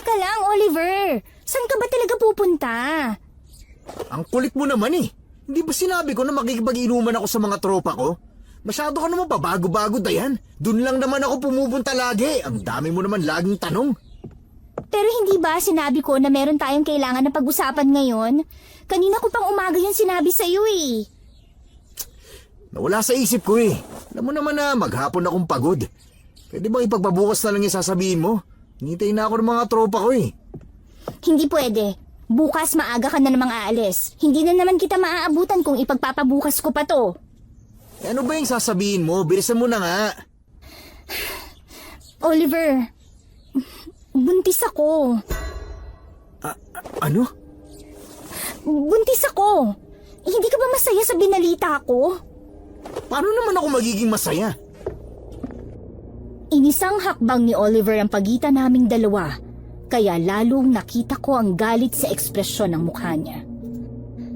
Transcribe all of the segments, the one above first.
Teka lang, Oliver. Saan ka ba talaga pupunta? Ang kulit mo naman eh. Hindi ba sinabi ko na makikipag-inuman ako sa mga tropa ko? Masyado ka naman pabago-bago, Dayan. Doon lang naman ako pumupunta lagi. Ang dami mo naman laging tanong. Pero hindi ba sinabi ko na meron tayong kailangan na pag-usapan ngayon? Kanina ko pang umaga yung sinabi sa'yo eh. Nawala sa isip ko eh. Alam mo naman na maghapon akong pagod. Pwede bang ipagpabukas na lang yung sasabihin mo? Hintayin na ako ng mga tropa ko eh. Hindi pwede. Bukas maaga ka na namang aalis. Hindi na naman kita maaabutan kung ipagpapabukas ko pa to. Eh, ano ba yung sasabihin mo? Bilisan mo na nga. Oliver, buntis ako. Ano? Buntis ako. Hindi ka ba masaya sa binalita ko? Paano naman ako magiging masaya? Inisang hakbang ni Oliver ang pagitan naming dalawa, kaya lalong nakita ko ang galit sa ekspresyon ng mukha niya.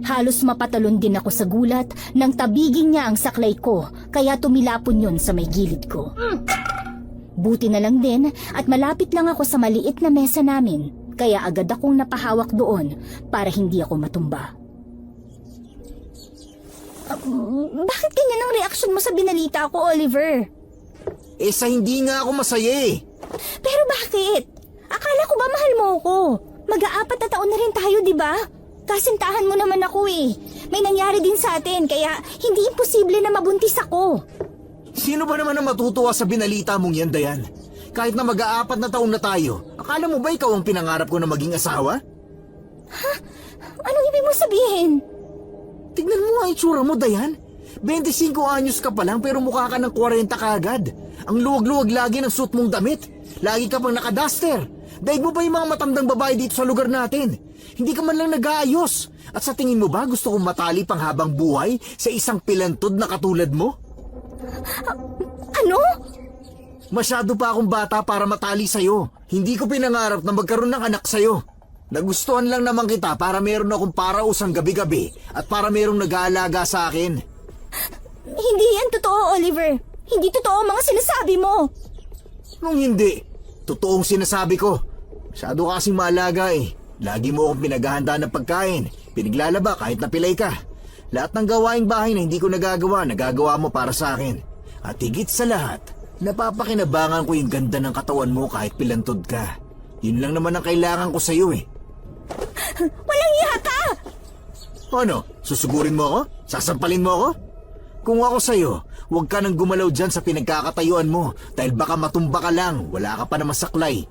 Halos mapatalon din ako sa gulat nang tabigin niya ang saklay ko, kaya tumilapon yun sa may gilid ko. Buti na lang din at malapit lang ako sa maliit na mesa namin, kaya agad akong napahawak doon para hindi ako matumba. Bakit ganyan ang reaksyon mo sa binalita ko, Oliver? Eh sa hindi nga ako masaya eh. Pero bakit? Akala ko ba mahal mo ako? Mag-aapat na taon na rin tayo, di ba? Kasintahan mo naman ako eh. May nangyari din sa atin, kaya hindi imposible na mabuntis ako. Sino ba naman ang matutuwa sa binalita mong yan, Dayan? Kahit na mag-aapat na taon na tayo, akala mo ba ikaw ang pinangarap ko na maging asawa? Ha? Anong ibig mo sabihin? Tignan mo ang itsura mo, Dayan. 25 anyos ka pa lang pero mukha ka ng 40 kaagad. Ang luwag-luwag lagi ng suot mong damit. Lagi ka pang nakaduster. Daig mo ba yung mga matandang babae dito sa lugar natin? Hindi ka man lang nag-aayos. At sa tingin mo ba gusto kong matali pang habang buhay sa isang pilantod na katulad mo? Ano? Masyado pa akong bata para matali sa'yo. Hindi ko pinangarap na magkaroon ng anak sa'yo. Nagustuhan lang naman kita para meron akong parausang gabi-gabi at para merong nag-aalaga sa akin. Hindi yan totoo, Oliver. Hindi totoo ang mga sinasabi mo. Nung hindi, totoong sinasabi ko. Masyado kasing maalaga eh. Lagi mo akong pinaghahanda ng pagkain, pinaglalaba kahit napilay ka. Lahat ng gawaing bahay na hindi ko nagagawa mo para sa akin. At higit sa lahat, napapakinabangan ko yung ganda ng katawan mo kahit pilantod ka. Yun lang naman ang kailangan ko sa'yo eh. Walang iya ka! Ano? Susugurin mo ako? Sasampalin mo ako? Kung ako sa'yo, huwag ka nang gumalaw dyan sa pinagkakatayuan mo dahil baka matumba ka lang, wala ka pa naman saklay.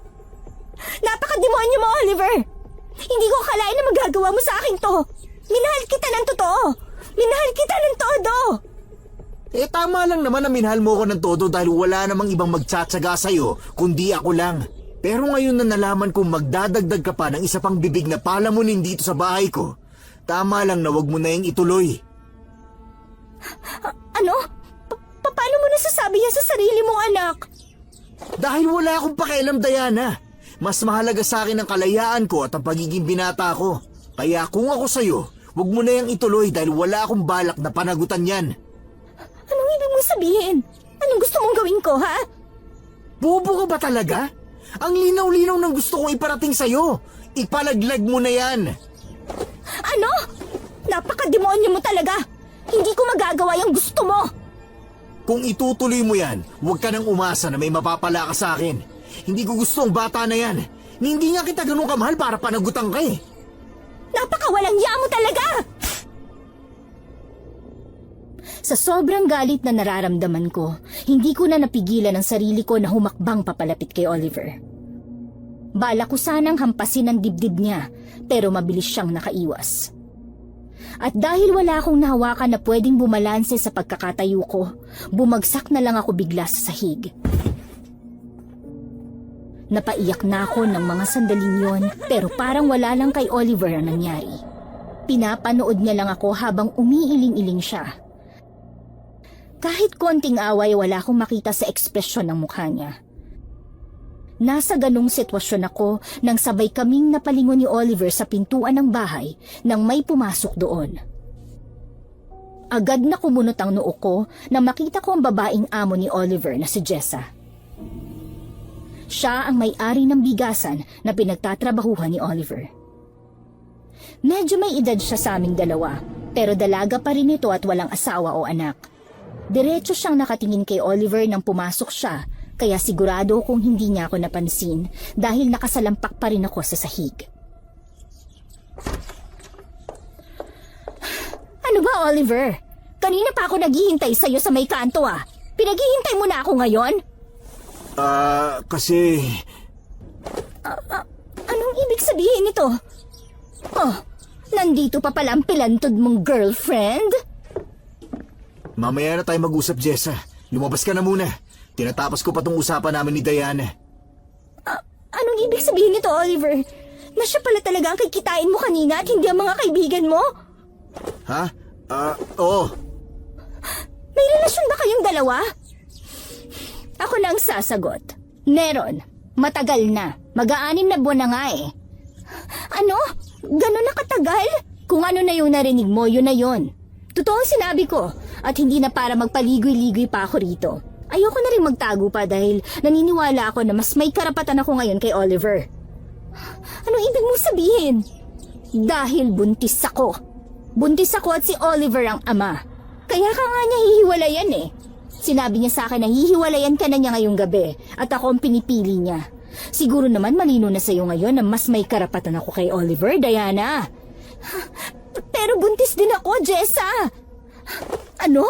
Napakademonyo mo, Oliver! Hindi ko akalain na magagawa mo sa akin to. Minahal kita ng totoo. Minahal kita ng todo. Eh tama lang naman na minahal mo ko ng todo dahil wala namang ibang magtsatsaga sa'yo kundi ako lang. Pero ngayon na nalaman kong magdadagdag ka pa ng isa pang bibig na palamunin dito sa bahay ko, tama lang na wag mo na yung ituloy. Ano? Paano mo nasasabi yan sa sarili mong anak? Dahil wala akong pakialam, Diana. Mas mahalaga sa akin ang kalayaan ko at ang pagiging binata ko. Kaya kung ako sa'yo, wag mo na yung ituloy dahil wala akong balak na panagutan yan. Anong ibig mong sabihin? Anong gusto mong gawin ko, ha? Bobo ka ba talaga? Ang linaw-linaw ng gusto kong iparating sa'yo. Ipalaglag mo na yan. Ano? Napakademonyo mo talaga. Hindi ko magagawa yung gusto mo. Kung itutuloy mo yan, huwag ka nang umasa na may mapapala ka sa akin. Hindi ko gusto ang bata na yan. Hindi nga kita ganun kamahal para panagutan ka eh. Napakawalang ya mo talaga! Sa sobrang galit na nararamdaman ko, hindi ko na napigilan ang sarili ko na humakbang papalapit kay Oliver. Bala ko sanang hampasin ang dibdib niya, pero mabilis siyang nakaiwas. At dahil wala akong nahawakan na pwedeng bumalanse sa pagkakatayo ko, bumagsak na lang ako bigla sa sahig. Napaiyak na ako ng mga sandaling yon, pero parang wala lang kay Oliver ang nangyari. Pinapanood niya lang ako habang umiiling-iling siya. Kahit konting away, wala akong makita sa ekspresyon ng mukha niya. Nasa ganung sitwasyon ako nang sabay kaming napalingon ni Oliver sa pintuan ng bahay nang may pumasok doon. Agad na kumunot ang noo ko nang makita ko ang babaeng amo ni Oliver na si Jessa. Siya ang may-ari ng bigasan na pinagtatrabahuhan ni Oliver. Medyo may edad siya sa aming dalawa, pero dalaga pa rin ito at walang asawa o anak. Diretso siyang nakatingin kay Oliver nang pumasok siya, kaya sigurado kung hindi niya ako napansin dahil nakasalampak pa rin ako sa sahig. Ano ba, Oliver? Kanina pa ako naghihintay sa'yo sa may kanto ah. Pinaghihintay mo na ako ngayon? Kasi... Anong ibig sabihin nito? Oh, nandito pa pala ang pilantod mong girlfriend? Mamaya na tayo mag-usap, Jessa. Lumabas ka na muna. Tinatapos ko pa tong usapan namin ni Diana. Anong ibig sabihin nito, Oliver? Na siya pala talaga ang kikitain mo kanina at hindi ang mga kaibigan mo? Ha? Oo. May relasyon ba kayong dalawa? Ako na ang sasagot. Meron. Matagal na. Mag-aanim na buwan na nga eh. Ano? Ganon na katagal? Kung ano na yung narinig mo, yun na yun. Totoo ang sinabi ko. At hindi na para magpaligoy-ligoy pa ako rito. Ayoko na rin magtago pa dahil naniniwala ako na mas may karapatan ako ngayon kay Oliver. Anong ibig mong sabihin? Dahil buntis ako. Buntis ako at si Oliver ang ama. Kaya ka nga niya hihiwalayan eh. Sinabi niya sa akin na hihiwalayan ka na niya ngayong gabi at ako ang pinipili niya. Siguro naman malino na sa'yo ngayon na mas may karapatan ako kay Oliver, Diana. Pero buntis din ako, Jessa. Ano?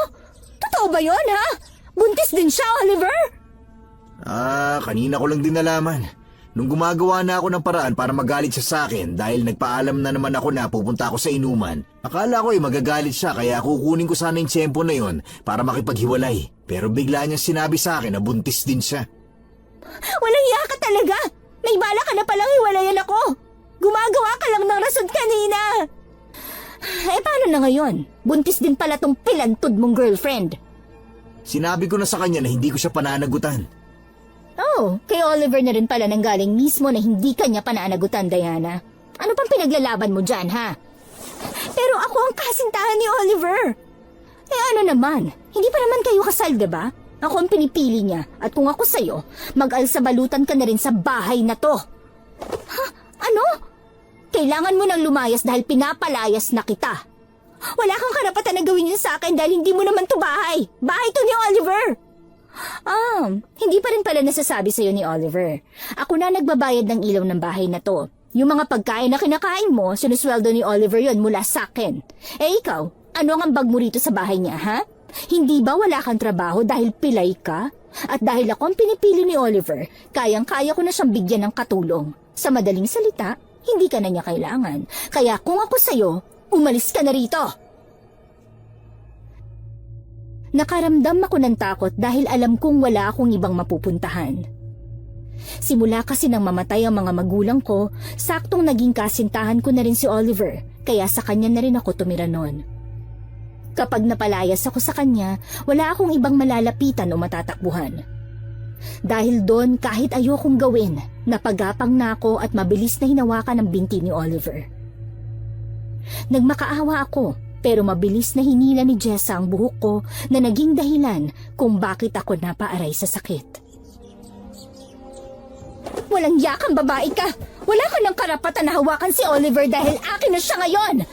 Totoo ba yun, ha? Buntis din siya, Oliver? Kanina ko lang din nalaman. Nung gumagawa na ako ng paraan para magalit siya sa akin dahil nagpaalam na naman ako na pupunta ako sa inuman, akala ko magagalit siya kaya kukunin ko sana yung tiyempo na yon para makipaghiwalay. Pero bigla niya sinabi sa akin na buntis din siya. Walang iya ka talaga! May bala ka na palang hiwalayan ako! Gumagawa ka lang ng rason kanina! Paano na ngayon? Buntis din pala tong pilantod mong girlfriend. Sinabi ko na sa kanya na hindi ko siya pananagutan. Oh, kay Oliver na rin pala nanggaling mismo na hindi kanya pananagutan, Diana. Ano pang pinaglalaban mo dyan, ha? Pero ako ang kasintahan ni Oliver. Ano naman? Hindi pa naman kayo kasal, diba? Ako ang pinipili niya. At kung ako sa'yo, mag-alsabalutan ka na rin sa bahay na to. Ha? Ano? Kailangan mo nang lumayas dahil pinapalayas na kita. Wala kang karapatan na gawin yun sa akin dahil hindi mo naman to bahay. Bahay to ni Oliver. Hindi pa rin pala nasasabi sa'yo ni Oliver. Ako na nagbabayad ng ilaw ng bahay na to. Yung mga pagkain na kinakain mo, sinusweldo ni Oliver yon mula sa akin. Ikaw, ano ang ambag mo rito sa bahay niya, ha? Hindi ba wala kang trabaho dahil pilay ka? At dahil ako ang pinipili ni Oliver, kayang-kaya ko na siyang bigyan ng katulong. Sa madaling salita, hindi ka na niya kailangan. Kaya kung ako sa'yo, umalis ka na rito. Nakaramdam ako ng takot dahil alam kong wala akong ibang mapupuntahan. Simula kasi nang mamatay ang mga magulang ko, saktong naging kasintahan ko na rin si Oliver, kaya sa kanya na rin ako tumira noon. Kapag napalayas ako sa kanya, wala akong ibang malalapitan o matatakbuhan. Dahil doon kahit ayokong gawin, napagapang na ako at mabilis na hinawakan ang binti ni Oliver. Nagmakaawa ako. Pero mabilis na hinila ni Jessa ang buhok ko na naging dahilan kung bakit ako napaaray sa sakit. Walang yakang babae ka! Wala ka ng karapatan na hawakan si Oliver dahil akin na siya ngayon!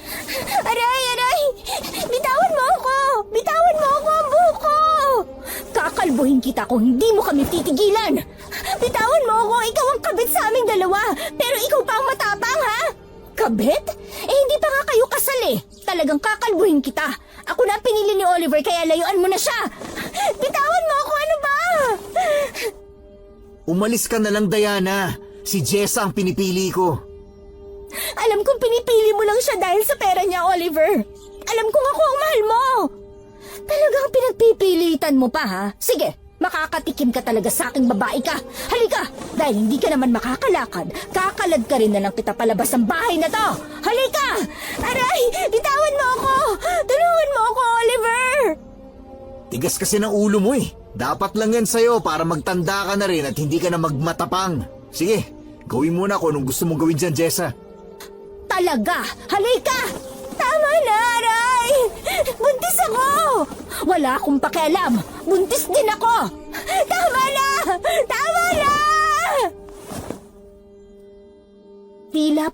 Aray! Aray! Bitawan mo ako! Bitawan mo ako ang buhok ko! Kakalbuhin kita kung hindi mo kami titigilan! Bitawan mo ako! Ikaw ang kabit sa aming dalawa! Pero ikaw pa ang matapang, ha? Kabit? Hindi pa nga kayo kasal eh. Talagang kakalbuhin kita. Ako na ang pinili ni Oliver kaya layuan mo na siya. Bitawan mo ako, ano ba? Umalis ka na lang, Diana. Si Jessa ang pinipili ko. Alam kong pinipili mo lang siya dahil sa pera niya, Oliver. Alam kong ako ang mahal mo. Talagang pinagpipilitan mo pa, ha? Sige, makakatikim ka talaga sa aking babae ka. Halika, dahil hindi ka naman makakalakad, kakalad ka rin na lang kita palabas ng bahay na to. Halika! Aray! Bitawan mo ako! Tulungan mo ako, Oliver! Tigas kasi ng ulo mo eh. Dapat lang yan sa'yo para magtanda ka na rin at hindi ka na magmatapang. Sige, gawin mo na kung anong gusto mong gawin dyan, Jessa. Talaga! Halika! Tama na, Aray! Buntis ako! Wala akong pakialam! Buntis din ako! Tama na! Tama na!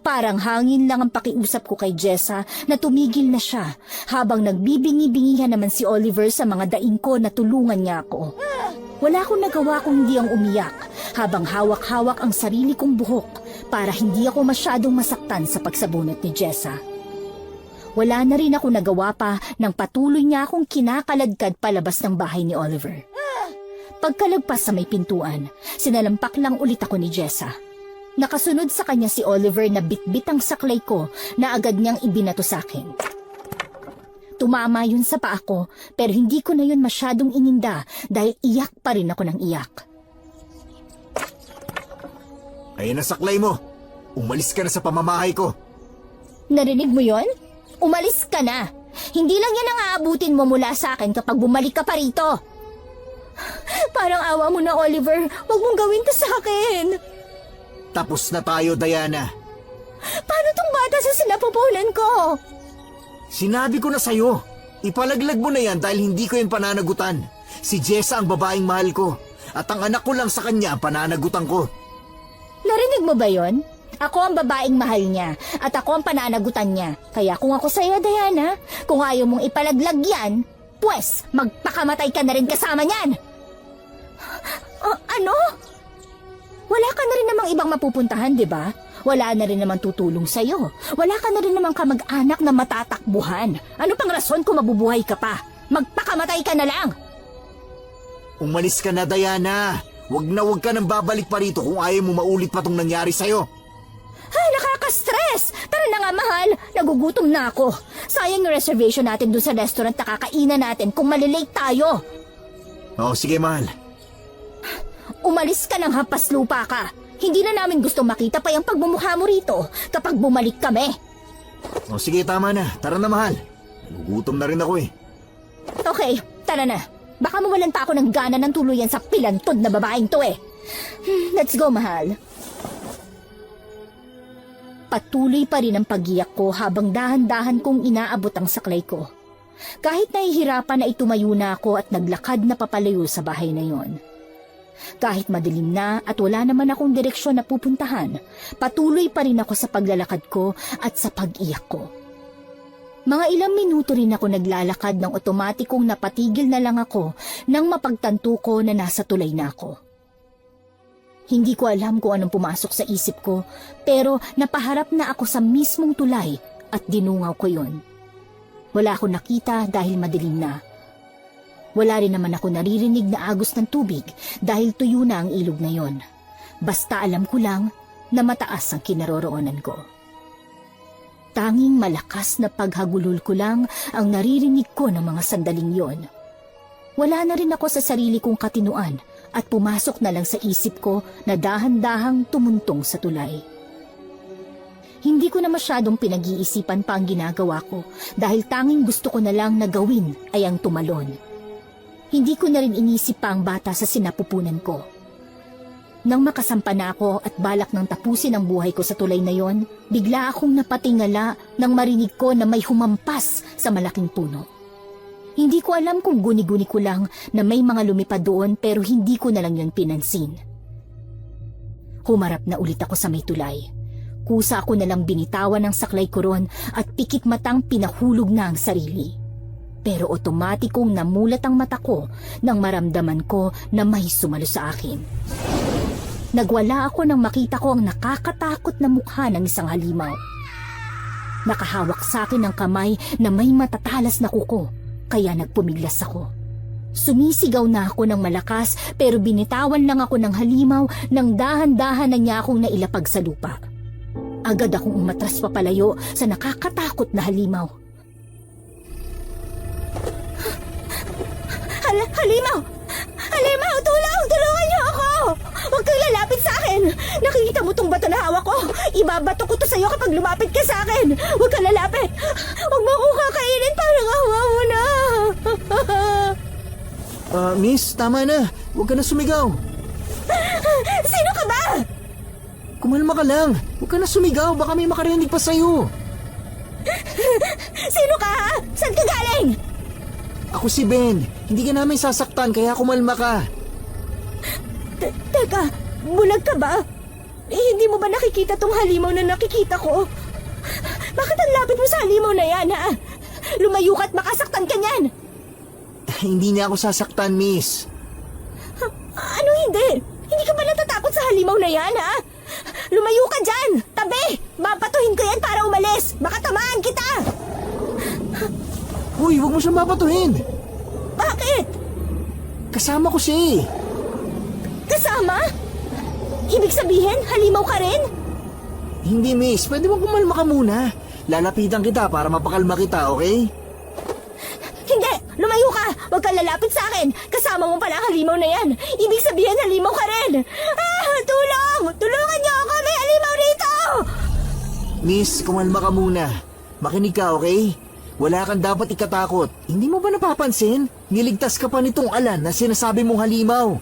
Parang hangin lang ang pakiusap ko kay Jessa na tumigil na siya habang nagbibingi-bingihan naman si Oliver sa mga daing ko na tulungan niya ako. Wala akong nagawa kung hindi ang umiyak habang hawak-hawak ang sarili kong buhok para hindi ako masyadong masaktan sa pagsabunot ni Jessa. Wala na rin ako nagawa pa nang patuloy niya akong kinakaladkad palabas ng bahay ni Oliver. Pagkalagpas sa may pintuan, sinalampak lang ulit ako ni Jessa. Nakasunod sa kanya si Oliver na bitbit ang saklay ko na agad niyang ibinato sa akin. Tumama yun sa paa ko pero hindi ko na yun masyadong ininda dahil iyak pa rin ako ng iyak. Ayan ang saklay mo. Umalis ka na sa pamamahay ko. Narinig mo yon? Umalis ka na. Hindi lang yan ang aabutin mo mula sa akin kapag bumalik ka pa rito. Parang awa mo na, Oliver. Huwag mong gawin to sa akin. Tapos na tayo, Diana. Paano tong bata sa sinapupunan ko? Sinabi ko na sa'yo. Ipalaglag mo na yan dahil hindi ko yan pananagutan. Si Jessa ang babaeng mahal ko. At ang anak ko lang sa kanya pananagutan ko. Narinig mo ba yon? Ako ang babaeng mahal niya at ako ang pananagutan niya. Kaya kung ako sa'yo, Diana, kung ayaw mong ipalaglag yan, pues magpakamatay ka na rin kasama niyan. Ano? Wala ka na rin namang ibang mapupuntahan, di ba? Wala na rin namang tutulong sa'yo. Wala ka na rin namang kamag-anak na matatakbuhan. Ano pang rason kung mabubuhay ka pa? Magpakamatay ka na lang! Umalis ka na, Diana. Huwag ka nang babalik pa rito kung ayaw mo maulit pa tong nangyari sa'yo. Ay, nakaka-stress! Tara na nga, mahal. Nagugutom na ako. Sayang yung reservation natin dun sa restaurant na kakainan natin kung malilate tayo. Oo, sige, mahal. Umalis ka ng hampas lupa ka. Hindi na namin gusto makita pa yung pagmumukha mo rito kapag bumalik kami. O sige, tama na. Tara na, mahal. Nagugutom na rin ako eh. Okay, tara na. Baka mawalan pa ako ng gana ng tuluyan sa pilantod na babaeng to eh. Let's go, mahal. Patuloy pa rin ang pag-iyak ko habang dahan-dahan kong inaabot ang saklay ko. Kahit nahihirapan na itumayo na ako at naglakad na papalayo sa bahay na yon. Kahit madilim na at wala naman akong direksyon na pupuntahan, patuloy pa rin ako sa paglalakad ko at sa pag-iyak ko. Mga ilang minuto rin ako naglalakad nang otomatikong napatigil na lang ako nang mapagtanto ko na nasa tulay na ako. Hindi ko alam kung anong pumasok sa isip ko, pero napaharap na ako sa mismong tulay at dinungaw ko yon. Wala akong nakita dahil madilim na. Wala rin naman ako naririnig na agos ng tubig dahil tuyo na ang ilog na yon. Basta alam ko lang na mataas ang kinaroroonan ko. Tanging malakas na paghagulol ko lang ang naririnig ko ng mga sandaling yon. Wala na rin ako sa sarili kong katinuan at pumasok na lang sa isip ko na dahan-dahang tumuntong sa tulay. Hindi ko na masyadong pinag-iisipan pa ang ginagawa ko dahil tanging gusto ko na lang na gawin ay ang tumalon. Hindi ko na rin inisip pa ang bata sa sinapupunan ko. Nang makasampa na ako at balak nang tapusin ang buhay ko sa tulay na yon, bigla akong napatingala nang marinig ko na may humampas sa malaking puno. Hindi ko alam kung guni-guni ko lang na may mga lumipad doon pero hindi ko na lang yon pinansin. Humarap na ulit ako sa may tulay. Kusa ako na lang binitawan ng saklay ko ron at pikit matang pinahulog na ang sarili. Pero otomatikong namulat ang mata ko nang maramdaman ko na may sumalo sa akin. Nagwala ako nang makita ko ang nakakatakot na mukha ng isang halimaw. Nakahawak sa akin ang kamay na may matatalas na kuko, kaya nagpumiglas ako. Sumisigaw na ako ng malakas pero binitawan lang ako ng halimaw nang dahan-dahan na niya akong nailapag sa lupa. Agad akong umatras papalayo sa nakakatakot na halimaw. Halimaw! Halimaw! Tulong! Tulungan niyo ako! Huwag kang lalapit sa akin! Nakikita mo tong bato na hawak ko? Ibabato ko to sa'yo kapag lumapit ka sa akin! Huwag kang lalapit! Huwag mo akong kakainin! Parang awa mo na! Miss, tama na. Huwag ka na sumigaw. Sino ka ba? Kumalma ka lang. Huwag ka na sumigaw. Baka may makarinig pa sa'yo. Sino ka ha? Saan ka galing? Ako si Ben. Hindi ka namin sasaktan kaya kumalma ka. Teka, bulag ka ba? hindi mo ba nakikita tong halimaw na nakikita ko? Bakit ang lapit mo sa halimaw na yan, ha? Lumayo ka at makasaktan ka niyan. Hindi niya ako sasaktan, miss. Ano hindi? Hindi ka ba natatakot sa halimaw na yan, ha? Lumayo ka dyan! Tabi! Babatuhin ko yan para umalis! Baka tamaan kita! Uy, huwag mo siyang babatuhin. Bakit? Kasama ko siya eh. Kasama? Ibig sabihin, halimaw ka rin? Hindi, miss. Pwede mo kumalma ka muna. Lalapitan kita para mapakalma kita, okay? Hindi! Lumayo ka! Huwag kang lalapit sa akin! Kasama mo pala ang halimaw na yan! Ibig sabihin, halimaw ka rin! Tulong! Tulungan niyo ako! May halimaw rito! Miss, kumalma ka muna. Makinig ka, okay? Wala kang dapat ikatakot. Hindi mo ba napapansin? Niligtas ka pa nitong Alan na sinasabi mong halimaw.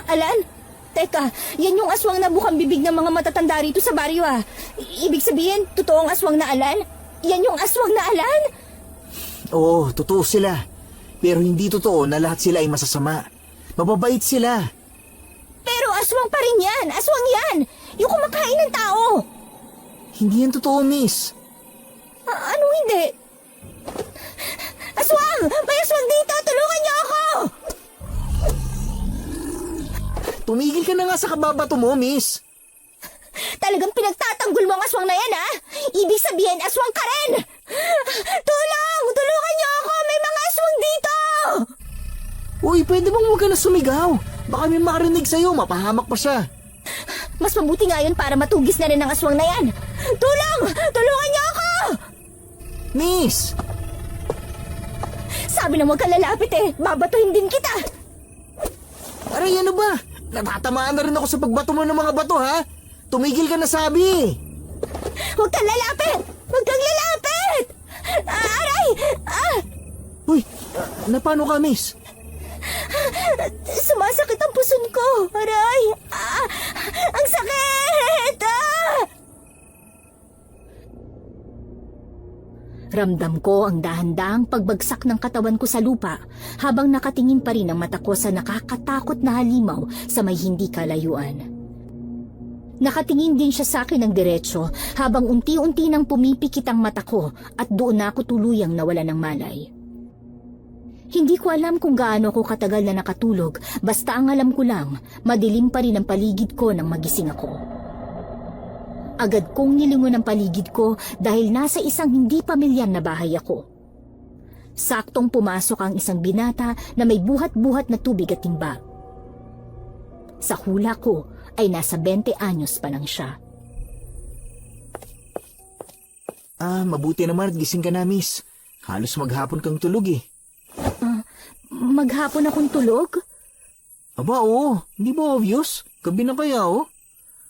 Alan? Teka, yan yung aswang na bukang bibig ng mga matatanda rito sa baryo, ah. Ibig sabihin, totoong aswang na Alan? Yan yung aswang na Alan? Oo, totoo sila. Pero hindi totoo na lahat sila ay masasama. Mababait sila. Pero aswang pa rin yan! Aswang yan! Yung kumakain ng tao! Hindi yan totoo, miss. Ano hindi? Aswang! May aswang dito! Tulungan niyo ako! Tumigil ka na nga sa kababato mo, miss. Talagang pinagtatanggol mo ang aswang na yan, ha? Ibig sabihin, aswang ka rin! Tulong! Tulungan niyo ako! May mga aswang dito! Uy, pwede bang huwag ka na sumigaw? Baka may makarinig sa'yo, mapahamak pa siya. Mas mabuti nga yun para matugis na rin ang aswang na yan. Tulong! Tulungan niyo ako! Miss! Sabi na huwag ka lalapit eh. Babatuhin din kita. Aray, ano ba? Natatamaan na rin ako sa pagbato mo ng mga bato, ha? Tumigil ka na sabi. Huwag kang lalapit! Huwag kang lalapit! Aray! Uy, napano ka, miss? Sumasakit ang puson ko. Aray! Ang sakit! Ramdam ko ang dahan-dahang pagbagsak ng katawan ko sa lupa habang nakatingin pa rin ang mata ko sa nakakatakot na halimaw sa may hindi kalayuan. Nakatingin din siya sa akin ng diretsyo habang unti-unti nang pumipikit ang mata ko at doon na ako tuluyang nawala ng malay. Hindi ko alam kung gaano ako katagal na nakatulog, basta ang alam ko lang, madilim pa rin ang paligid ko nang magising ako. Agad kong nilingon ang paligid ko dahil nasa isang hindi pamilyar na bahay ako. Saktong pumasok ang isang binata na may buhat-buhat na tubig at timba. Sa hula ko ay nasa 20 anyos pa lang siya. Mabuti naman at gising ka na, miss. Halos maghapon kang tulog eh. Maghapon akong tulog? Aba, oo. Hindi ba obvious? Gabi na kaya, oh.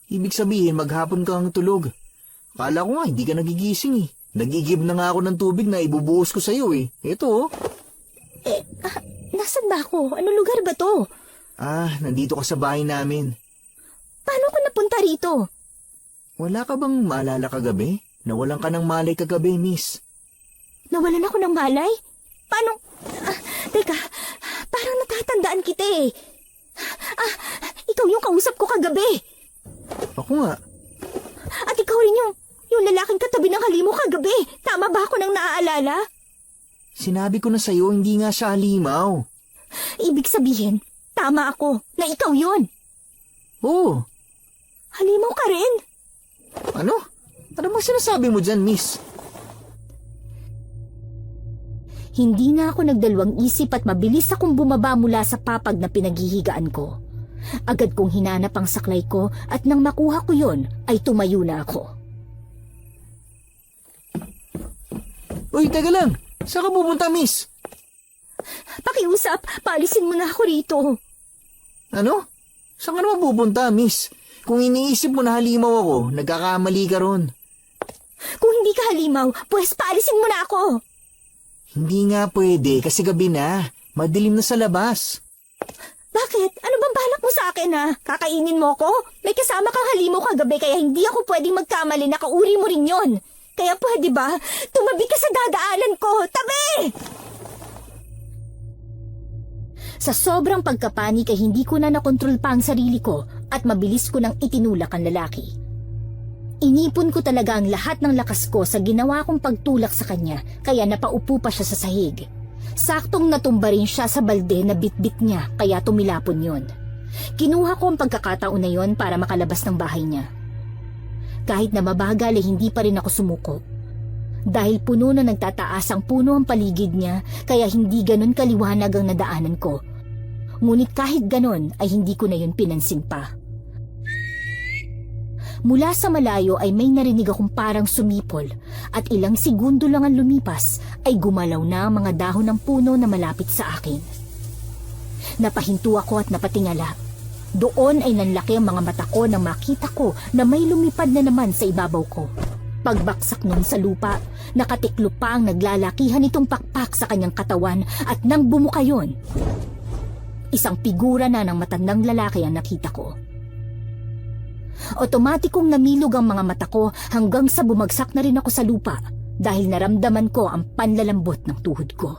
Ibig sabihin, maghapon kang tulog. Kala ko nga, hindi ka nagigising eh. Nagigib na nga ako ng tubig na ibubuhos ko sa'yo eh. Ito, oh. Nasaan ba ako? Anong lugar ba to? Nandito ka sa bahay namin. Paano ka napunta rito? Wala ka bang maalala kagabi? Nawalan ka ng malay kagabi, miss. Nawalan ako ng malay? Paano? Teka, parang natatandaan kita eh. Ikaw yung kausap ko kagabi. Ako nga. At ikaw rin yung lalaking katabi ng halimaw kagabi. Tama ba ako nang naaalala? Sinabi ko na sa'yo, hindi nga siya halimaw. Ibig sabihin, tama ako na ikaw yun. Oo. Halimaw ka rin? Ano? Ano bang sinasabi mo dyan, miss? Hindi na ako nagdalawang isip at mabilis akong bumaba mula sa papag na pinaghihigaan ko. Agad kong hinanap ang saklay ko at nang makuha ko yon ay tumayo na ako. Uy, teka lang. Saan ka pupunta, miss? Pakiusap, paalisin mo na ako rito. Ano? Saan ka naman pupunta, miss? Kung iniisip mo na halimaw ako, nagkakamali ka ron. Kung hindi ka halimaw, pues paalisin mo na ako. Hindi nga pwede kasi gabi na. Madilim na sa labas. Bakit? Ano bang balak mo sa akin, ha? Kakainin mo ko? May kasama kang halimaw kagabi kaya hindi ako pwedeng magkamali na kauri mo rin yon. Kaya pwede ba? Tumabi ka sa dadaanan ko! Tabi! Sa sobrang pagkapanik ay hindi ko na nakontrol pa ang sarili ko at mabilis ko nang itinulak ang lalaki. Inipon ko talaga ang lahat ng lakas ko sa ginawa kong pagtulak sa kanya, kaya napaupo pa siya sa sahig. Saktong natumba rin siya sa balde na bitbit niya, kaya tumilapon yon. Kinuha ko ang pagkakataon na yon para makalabas ng bahay niya. Kahit na mabagal ay hindi pa rin ako sumuko. Dahil puno na nagtataas ang puno ang paligid niya, kaya hindi ganon kaliwanag ang nadaanan ko. Ngunit kahit ganon ay hindi ko na yun pinansin pa. Mula sa malayo ay may narinig akong parang sumipol at ilang segundo lang ang lumipas ay gumalaw na ang mga dahon ng puno na malapit sa akin. Napahinto ako at napatingala. Doon ay nanlaki ang mga mata ko nang makita ko na may lumipad na naman sa ibabaw ko. Pagbaksak nun sa lupa, nakatiklo pa ang naglalakihan itong pakpak sa kanyang katawan at nang bumuka yun, isang figura na ng matandang lalaki ang nakita ko. Otomatikong namilog ang mga mata ko hanggang sa bumagsak na rin ako sa lupa dahil naramdaman ko ang panlalambot ng tuhod ko.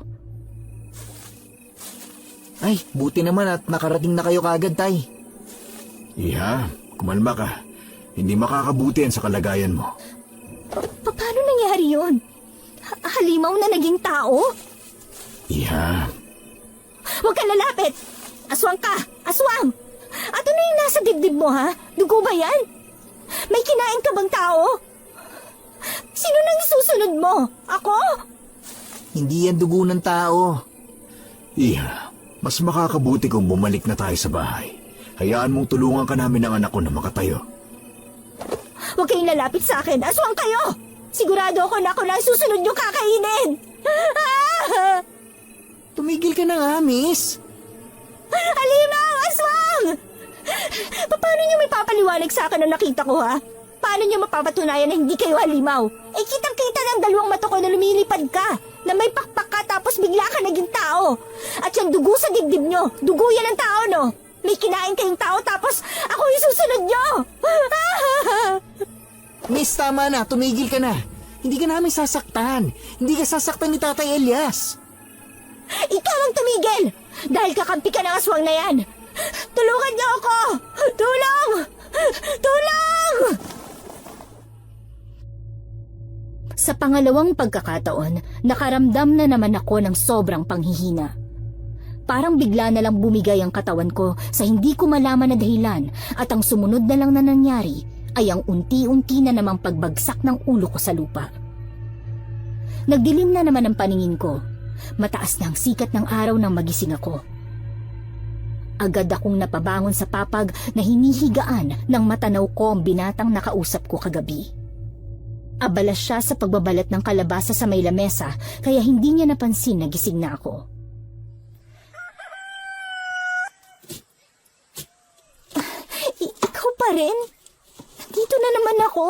Ay, buti naman at nakarating na kayo kaagad, Tay. Iha, kumalma ka. Hindi makakabuti yan sa kalagayan mo. Paano nangyari yun? Halimaw na naging tao? Iha. Huwag kang lalapit! Aswang ka! Aswang! At ano yung nasa dibdib mo, ha? Dugo ba yan? May kinain ka bang tao? Sino nang isusunod mo? Ako? Hindi yan dugo ng tao. Iha, mas makakabuti kung bumalik na tayo sa bahay. Hayaan mong tulungan ka namin ng anak ko na makatayo. Huwag kayong lalapit sa akin. Aswang kayo! Sigurado ako na ako na ang susunod yung kakainin! Tumigil ka na nga, miss. Halimaw! Aswang! Paano niyo may papaliwanag sa akin na nakita ko, ha? Paano niyo mapapatunayan na hindi kayo halimaw? Eh, kitang-kita ng dalawang mata ko na lumilipad ka, na may pakpak ka tapos bigla ka naging tao. At yung dugo sa dibdib niyo, dugo yan ng tao, no? May kinain kayong tao tapos ako yung susunod niyo! Miss, tama na. Tumigil ka na. Hindi ka namin sasaktan. Hindi ka sasaktan ni Tatay Elias. Ikaw ang tumigil! Dahil kakampi ka ng aswang na yan! Tulungan niyo ako! Tulong! Tulong! Sa pangalawang pagkakataon, nakaramdam na naman ako ng sobrang panghihina. Parang bigla na lang bumigay ang katawan ko sa hindi ko malaman na dahilan at ang sumunod na lang na nangyari ay ang unti-unti na namang pagbagsak ng ulo ko sa lupa. Nagdilim na naman ang paningin ko. Mataas na ang sikat ng araw nang magising ako. Agad akong napabangon sa papag na hinihigaan nang matanaw ko ang binatang nakausap ko kagabi. Abala siya sa pagbabalat ng kalabasa sa may lamesa kaya hindi niya napansin na gising na ako. Ikaw pa rin? Dito na naman ako.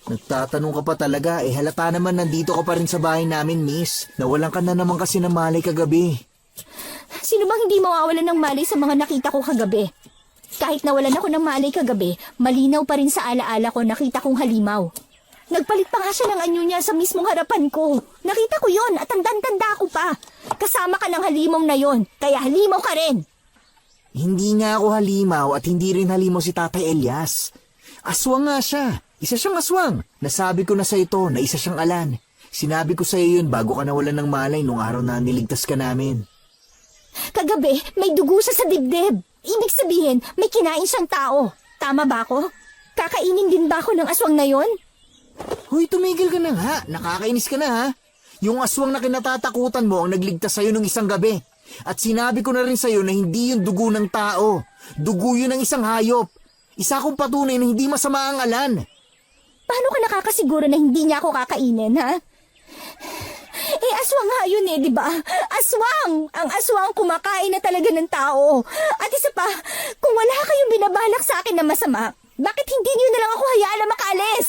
Nagtatanong ka pa talaga, halata naman nandito ka pa rin sa bahay namin, miss. Nawalan ka na naman kasi ng malay kagabi. Sino bang hindi mawawalan ng malay sa mga nakita ko kagabi? Kahit nawalan ako ng malay kagabi, malinaw pa rin sa alaala ko nakita kong halimaw. Nagpalit pa nga siya ng anyo niya sa mismong harapan ko. Nakita ko yon at tanda ko pa. Kasama ka ng halimaw na yon, kaya halimaw ka rin. Hindi nga ako halimaw at hindi rin halimaw si Tatay Elias. Aswang nga siya. Isa siyang aswang. Nasabi ko na sa ito na isa siyang alan. Sinabi ko sa iyo yun bago ka nawalan ng malay nung araw na niligtas ka namin. Kagabi, may dugo siya sa dibdib. Ibig sabihin, may kinain siyang tao. Tama ba ako? Kakainin din ba ako ng aswang na yon? Hoy, tumigil ka na nga. Nakakainis ka na, ha? Yung aswang na kinatatakutan mo ang nagligtas sa'yo nung isang gabi. At sinabi ko na rin sa'yo na hindi yung dugo ng tao. Dugo yun ng isang hayop. Isa kong patunay na hindi masama ang alan. Paano ka nakakasiguro na hindi niya ako kakainin, ha? Eh, aswang nga yun di ba? Aswang! Ang aswang kumakain na talaga ng tao. At isa pa, kung wala kayong binabalak sa akin na masama, bakit hindi niyo na lang ako hayaan na makaalis?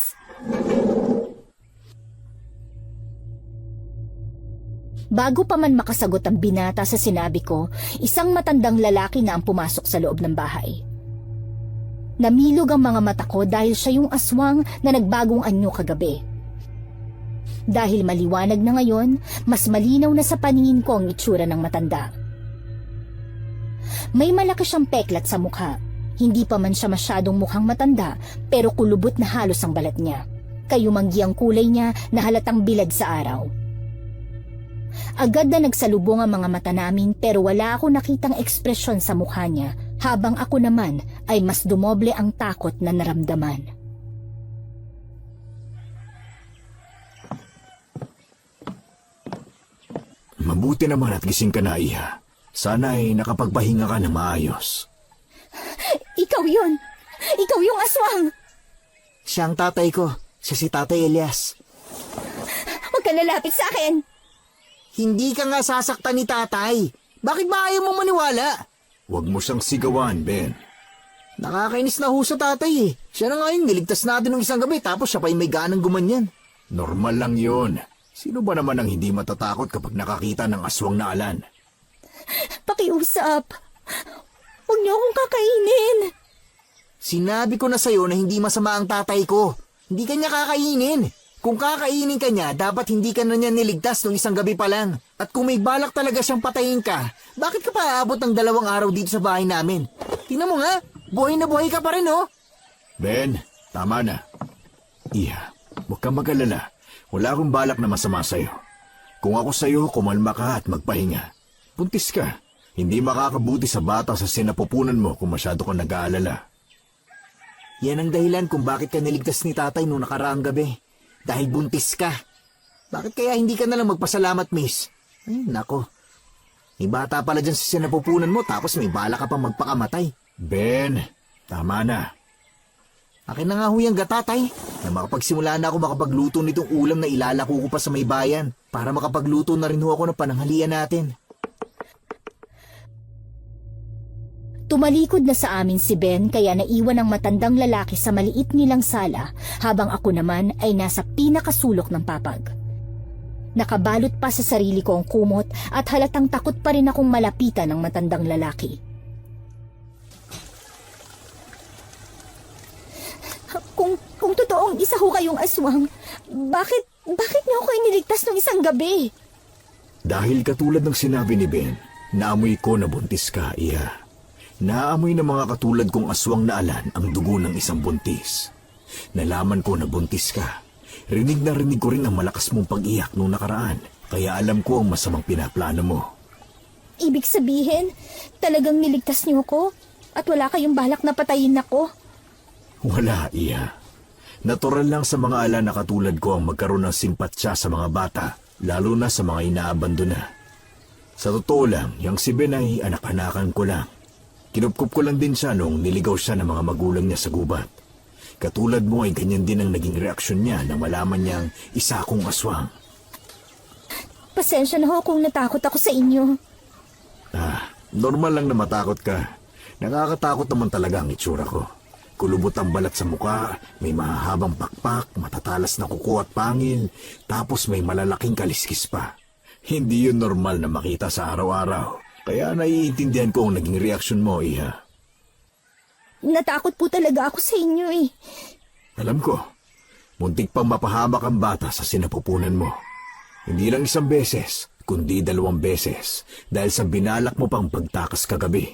Bago pa man makasagot ang binata sa sinabi ko, isang matandang lalaki na ang pumasok sa loob ng bahay. Namilog ang mga mata ko dahil siya yung aswang na nagbagong anyo kagabi. Dahil maliwanag na ngayon, mas malinaw na sa paningin ko ang itsura ng matanda. May malaki siyang peklat sa mukha Hindi pa man siya masyadong mukhang matanda, pero kulubot na halos ang balat niya. Kayumanggi ang kulay niya na halatang bilad sa araw. Agad na nagsalubong ang mga mata namin pero wala ako nakitang ekspresyon sa mukha niya, habang ako naman ay mas dumoble ang takot na naramdaman. Mabuti naman at gising ka na, Iha. Sana ay nakapagpahinga ka na maayos. Ikaw yun! Ikaw yung aswang! Siya ang tatay ko. Siya si Tatay Elias. Huwag ka lalapit sa akin! Hindi ka nga sasaktan ni tatay. Bakit ba ayaw mo maniwala? Huwag mo siyang sigawan, Ben. Nakakainis na ho sa tatay eh. Siya na nga yung niligtas natin ng isang gabi tapos siya pa yung may ganang gumanyan. Normal lang yon. Sino ba naman ang hindi matatakot kapag nakakita ng aswang na alan? Pakiusap! Huwag niyo akong kakainin! Sinabi ko na sa'yo na hindi masama ang tatay ko. Hindi ka niya kakainin. Kung kakainin ka niya, dapat hindi ka na niya niligtas nung isang gabi pa lang. At kung may balak talaga siyang patayin ka, bakit ka pa aabot ng 2 araw dito sa bahay namin? Tingnan mo nga, buhay na buhay ka pa rin, oh. Ben, tama na. Iha, huwag kang mag-alala. Wala akong balak na masama sa'yo. Kung ako sa'yo, kumalma ka at magpahinga. Buntis ka. Hindi makakabuti sa bata sa sinapupunan mo kung masyado kang nag-aalala. Yan ang dahilan kung bakit ka niligtas ni tatay noong nakaraang gabi. Dahil buntis ka. Bakit kaya hindi ka nalang magpasalamat, miss? Ay, nako. May bata pala dyan sa sinapupunan mo tapos may bala ka pang magpakamatay. Ben, tama na. Akin na nga huyang gatatay na makapagsimula na ako makapagluto nitong ulam na ilalako ko pa sa may bayan para makapagluto na rin ho ako ng pananghalian natin. Tumalikod na sa amin si Ben kaya naiwan ang matandang lalaki sa maliit nilang sala habang ako naman ay nasa pinakasulok ng papag. Nakabalot pa sa sarili ko ang kumot at halatang takot pa rin akong malapitan ng matandang lalaki. Kung totoong isa ho kayong aswang, bakit niyo ako iniligtas nung isang gabi? Dahil katulad ng sinabi ni Ben, naamoy ko na buntis ka, Iha. Naamoy ng mga katulad kong aswang na alan ang dugo ng isang buntis. Nalaman ko na buntis ka. Rinig na rinig ko rin ang malakas mong pag-iyak nung nakaraan, kaya alam ko ang masamang pinaplano mo. Ibig sabihin, talagang niligtas niyo ko at wala kayong balak na patayin ako? Wala, Iha. Natural lang sa mga alan na katulad ko ang magkaroon ng simpatsya sa mga bata, lalo na sa mga inaabandona. Sa totoo lang, yung si Ben ay anak-anakan ko lang. Kinupkup ko lang din siya nung niligaw siya ng mga magulang niya sa gubat. Katulad mo ay ganyan din ang naging reaksyon niya nang malaman niyang isa akong aswang. Pasensya na ho kung natakot ako sa inyo. Normal lang na matakot ka. Nakakatakot naman talaga ang itsura ko. Kulubot ang balat sa mukha, may mahahabang pakpak, matatalas na kuko at pangil, tapos may malalaking kaliskis pa. Hindi yun normal na makita sa araw-araw. Kaya naiintindihan ko ang naging reaksyon mo, Iha. Natakot po talaga ako sa inyo eh. Alam ko, muntik pang mapahamak ang bata sa sinapupunan mo. Hindi lang 1 beses, kundi 2 beses, dahil sa binalak mo pang pagtakas kagabi.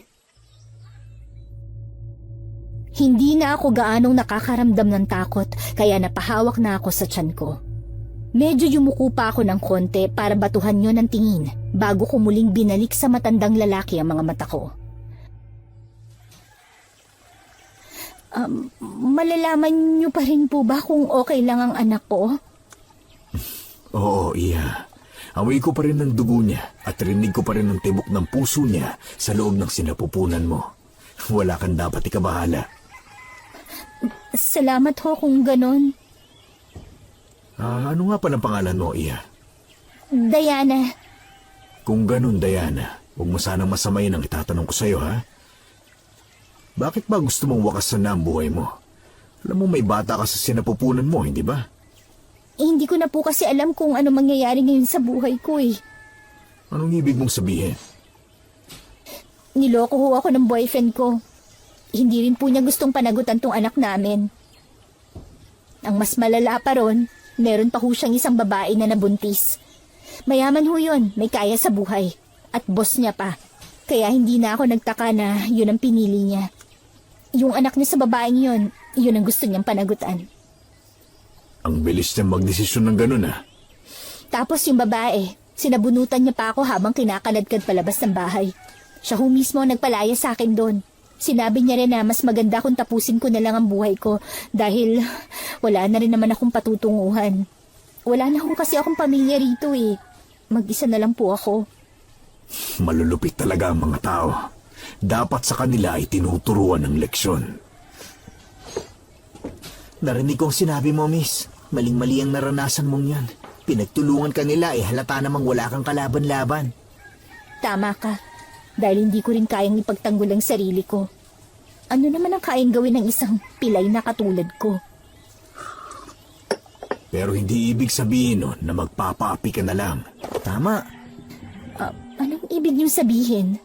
Hindi na ako gaanong nakakaramdam ng takot, kaya napahawak na ako sa tiyan ko. Medyo yumuko pa ako ng konti para batuhan niyo ng tingin bago ko muling binalik sa matandang lalaki ang mga mata ko. Malalaman niyo pa rin po ba kung okay lang ang anak ko? Oo, Iha. Amoy ko pa rin ang dugo niya at rinig ko pa rin ang tibok ng puso niya sa loob ng sinapupunan mo. Wala kang dapat ikabahala. Salamat ho kung ganon. Ano nga pa ng pangalan mo, Iha? Diana. Kung ganun, Diana, huwag mo sanang masamayin ang itatanong ko sa'yo, ha? Bakit ba gusto mong wakasan na ang buhay mo? Alam mo may bata ka sa sinapupunan mo, hindi ba? Hindi ko na po kasi alam kung ano mangyayari ngayon sa buhay ko eh. Anong ibig mong sabihin? Niloko ho ako ng boyfriend ko. Hindi rin po niya gustong panagutan tong anak namin. Ang mas malala pa ron, meron pa ho siyang isang babae na nabuntis. Mayaman ho yun, may kaya sa buhay. At boss niya pa. Kaya hindi na ako nagtaka na yun ang pinili niya. Yung anak niya sa babaeng yun ang gusto niyang panagutan. Ang bilis niya magdesisyon ng ganun ah. Tapos yung babae, sinabunutan niya pa ako habang kinakaladkad palabas ng bahay. Siya ho mismo ang nagpalaya sa akin doon. Sinabi niya rin na mas maganda kung tapusin ko na lang ang buhay ko dahil wala na rin naman akong patutunguhan. Wala na ho kasi akong pamilya rito eh. Mag-isa na lang po ako. Malulupit talaga ang mga tao. Dapat sa kanila ay tinuturuan ng leksyon. Narinig kong sinabi mo, miss. Maling-mali ang naranasan mong yan. Pinagtulungan ka nila halata namang wala kang kalaban-laban. Tama ka. Dahil hindi ko rin kayang ipagtanggol ang sarili ko. Ano naman ang kayang gawin ng isang pilay na katulad ko? Pero hindi ibig sabihin nun na magpapaapi ka na lang. Tama. Anong ibig niyong sabihin?